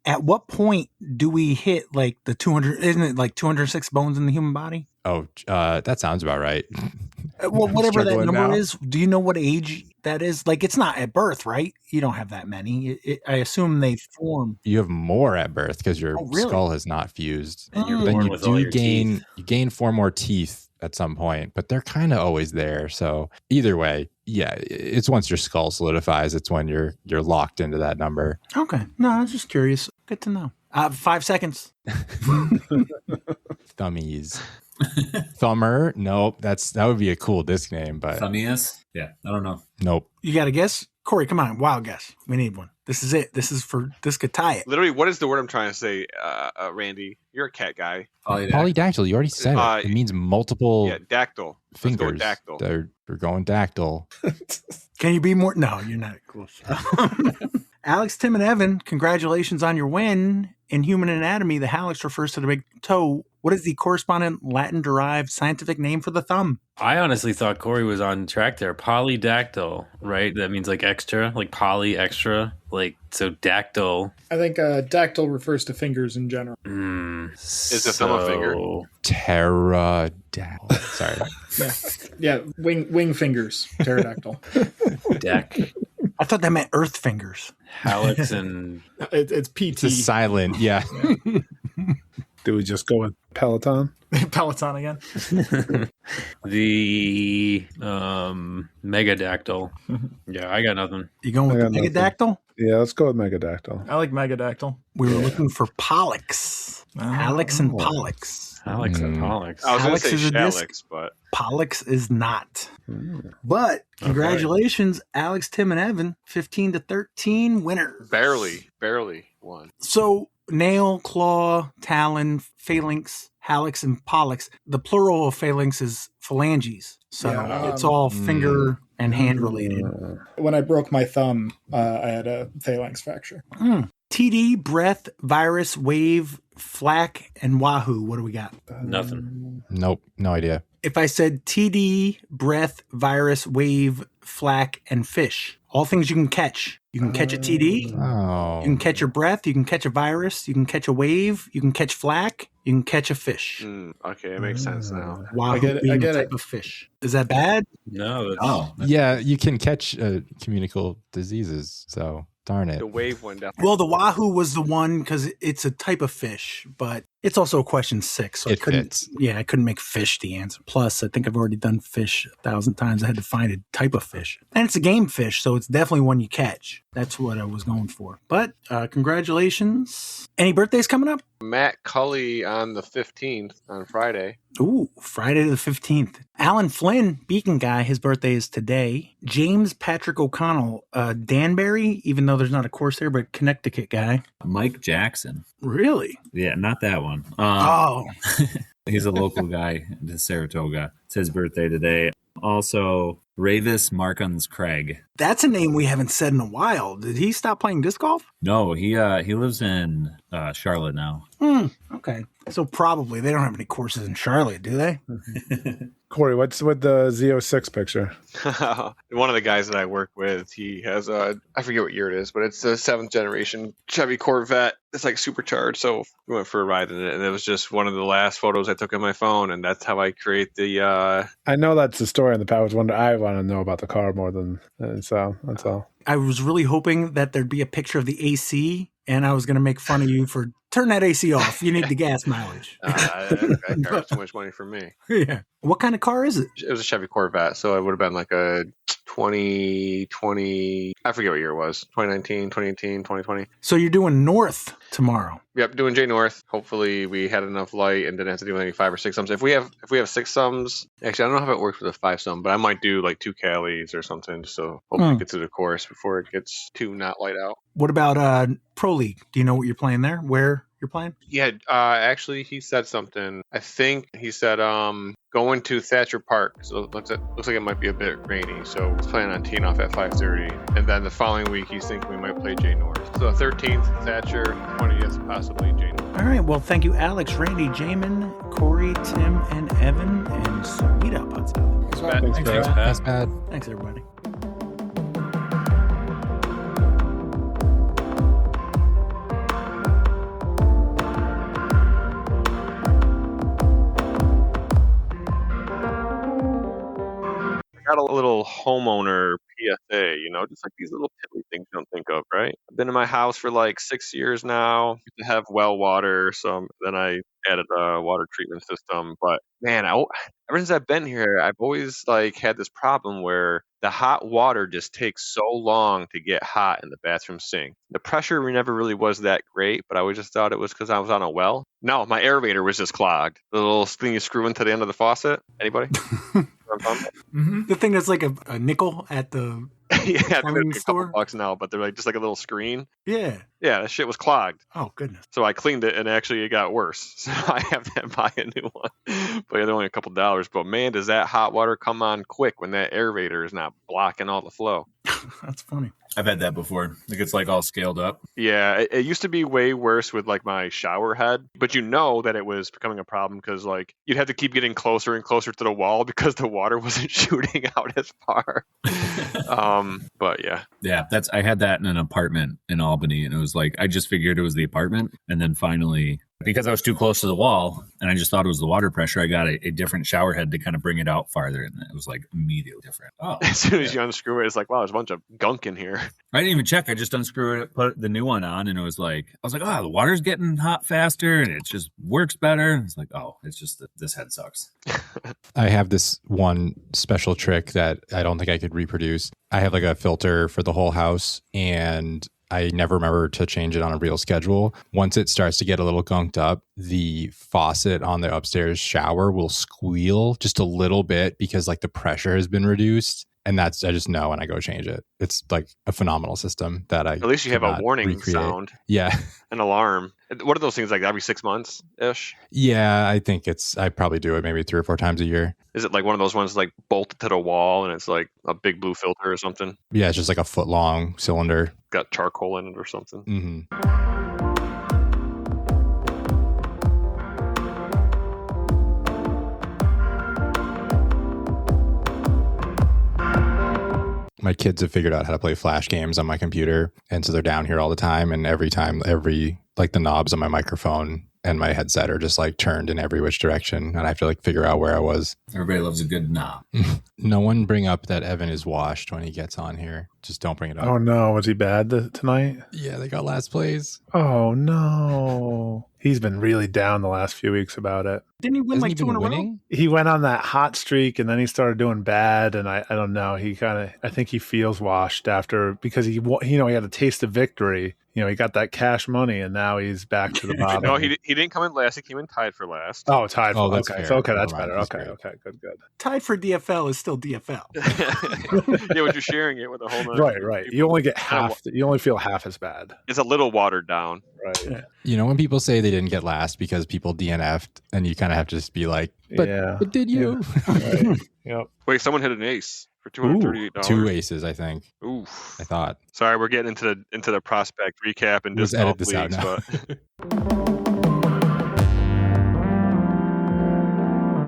At what point do we hit the 200? Isn't it like 206 bones in the human body? Oh, that sounds about right. Well, whatever that number is, do you know what age that is? It's not at birth, right? You don't have that many. I assume they form. You have more at birth because your skull has not fused. And you're then born you with all your gain teeth. you gain 4 more teeth at some point, but they're kind of always there. So either way, yeah, it's once your skull solidifies, it's when you're locked into that number. Okay. No, I was just curious. Good to know. 5 seconds. Thummies. Thumber? Nope. That would be a cool disc name, but Thummius? Yeah, I don't know. Nope. You got a guess? Corey, come on. Wild guess. We need one. This is it. This is for this could tie it. Literally, what is the word I'm trying to say, Randy? You're a cat guy. Polydactyl. You already said it. It means multiple dactyl. fingers. Let's go with dactyl. We're going dactyl. Can you be more? No, you're not close. Alex, Tim, and Evan, congratulations on your win. In human anatomy, the hallux refers to the big toe. What is the corresponding Latin-derived scientific name for the thumb? I honestly thought Corey was on track there. Polydactyl, right? That means extra, poly extra, so dactyl. I think dactyl refers to fingers in general. Is the thumb a finger? Pterodactyl. Sorry. Yeah, wing fingers. Pterodactyl. Deck. I thought that meant earth fingers. Hallux and... It's PT. It's a silent, yeah. Do we just go with Peloton? Peloton again? The megadactyl. Yeah, I got nothing. You going with the megadactyl? Yeah, let's go with megadactyl. I like megadactyl. We were looking for pollux. Hallux and pollux. Hallux and pollux. I was going Hallux to say is a disc. shallux, but... Pollux is not. But congratulations, Alex, Tim, and Evan. 15-13 winners. Barely won. So nail, claw, talon, phalanx, hallux, and pollux. The plural of phalanx is phalanges. So it's all finger and hand related. When I broke my thumb, I had a phalanx fracture. TD, breath, virus, wave, flak, and wahoo. What do we got? Nothing. Nope. No idea. If I said TD, breath, virus, wave, flak, and fish, all things you can catch. You can catch a TD. Oh. You can catch a breath. You can catch a virus. You can catch a wave. You can catch flak. You can catch a fish. Okay, it makes sense now. Wahoo I get it, being I get a type it. of fish. Is that bad? No. Yeah, you can catch communicable diseases. So darn it. The wave one definitely. Well, the wahoo was the one because it's a type of fish, but it's also question 6. So It fits. Yeah, I couldn't make fish the answer. Plus, I think I've already done fish 1,000 times. I had to find a type of fish. And it's a game fish, so it's definitely one you catch. That's what I was going for. But congratulations. Any birthdays coming up? Matt Cully on the 15th on Friday. Ooh, Friday the 15th. Alan Flynn, Beacon guy, his birthday is today. James Patrick O'Connell, Danbury, even though there's not a course there, but Connecticut guy. Mike Jackson. Really? Yeah, not that one. He's a local guy in Saratoga. It's his birthday today. Also, Ravis Markins Craig. That's a name we haven't said in a while. Did he stop playing disc golf? No, he lives in Charlotte now. Okay. So probably they don't have any courses in Charlotte, do they? Corey, what's with the Z06 picture? One of the guys that I work with, he has I forget what year it is, but it's a 7th generation Chevy Corvette. It's like supercharged. So we went for a ride in it, and it was just one of the last photos I took on my phone, and that's how I create the. I know that's the story in the past. I want to know about the car more than so. That's all. I was really hoping that there'd be a picture of the AC, and I was going to make fun of you for turn that AC off. You need the gas mileage. That car was too much money for me. Yeah. What kind of car is it? It was a Chevy Corvette, so it would have been like a 2020, I forget what year it was, 2019, 2018, 2020. So you're doing north tomorrow. Yep, doing J North. Hopefully we had enough light and didn't have to do any 5 or 6 sums. If we have 6 sums, actually I don't know how it works with a 5 sum, but I might do like 2 Calis or something, so hopefully get through the course before it gets too not light out. What about Pro League? Do you know what you're playing there? Where you're playing? Yeah, actually he said something. I think he said going to Thatcher Park. So it looks like it might be a bit rainy. So he's planning on teeing off at 5:30. And then the following week he's thinking we might play J North. So 13th Thatcher, 20th possibly J North. All right. Well, thank you, Alex, Randy, Jaimen, Corey, Tim, and Evan, and sweet up, Hudson. Thanks, Pat. Thanks, everybody. Got a little homeowner PSA, just like these little piddly things you don't think of, right? I've been in my house for like 6 years now. I have well water, so then I added a water treatment system. But man, ever since I've been here, I've always had this problem where the hot water just takes so long to get hot in the bathroom sink. The pressure never really was that great, but I always just thought it was because I was on a well. No, my aerator was just clogged. The little thing you screw into the end of the faucet. Anybody? The thing that's like a nickel at the yeah, plumbing a store. couple bucks now, but they're just like a little screen. Yeah. Yeah, that shit was clogged. Oh, goodness. So I cleaned it, and actually it got worse. So I have to buy a new one. But yeah, they're only a couple $. But man, does that hot water come on quick when that aerator is not blocking all the flow. That's funny. I've had that before. It gets all scaled up. Yeah, it used to be way worse with my shower head, but that it was becoming a problem because you'd have to keep getting closer and closer to the wall because the water wasn't shooting out as far. But yeah. Yeah, I had that in an apartment in Albany, and it was I just figured it was the apartment, and then finally, because I was too close to the wall and I just thought it was the water pressure, I got a different shower head to kind of bring it out farther, and it was immediately different. Oh, as soon as you unscrew it, it's wow, there's a bunch of gunk in here. I didn't even check. I just unscrewed it, put the new one on, and it was I was the water's getting hot faster, and it just works better. And it's it's just that this head sucks. I have this one special trick that I don't think I could reproduce. I have a filter for the whole house, and I never remember to change it on a real schedule. Once it starts to get a little gunked up, the faucet on the upstairs shower will squeal just a little bit because the pressure has been reduced. And I just know when I go change it. It's a phenomenal system that I at least you have a warning sound. Yeah. An alarm. What are those things every 6 months ish? Yeah, I think I probably do it maybe 3 or 4 times a year. Is it one of those ones bolted to the wall and it's a big blue filter or something? Yeah, it's just a foot long cylinder. Got charcoal in it or something. Mm-hmm. My kids have figured out how to play flash games on my computer. And so they're down here all the time. And every time, the knobs on my microphone and my headset are just turned in every which direction. And I have to figure out where I was. Everybody loves a good knob. No one bring up that Evan is washed when he gets on here. Just don't bring it up. Oh, no. Was he bad tonight? Yeah, they got last place. Oh, no. He's been really down the last few weeks about it. Didn't he win Hasn't he 2 been in a winning? row? He went on that hot streak and then he started doing bad. And I don't know. I think he feels washed after because he had a taste of victory. he got that cash money, and now he's back to the bottom. No, he didn't come in last. He came in tied for last. Oh, tied. Oh, that's okay. fair. Okay, that's Never better. mind. Okay, good. Tied for DFL is still DFL. Yeah, but you're sharing it with a whole nother Right. You only get half. You only feel half as bad. It's a little watered down. Right. You know, when people say they didn't get last because people DNF'd, and you kind of have to just be like, but did you? Right. Yep. Wait, someone hit an ace for $238. 2 aces, I think. Oof. I thought. Sorry, we're getting into the prospect recap and Let's disc golf edit this out leagues, now. but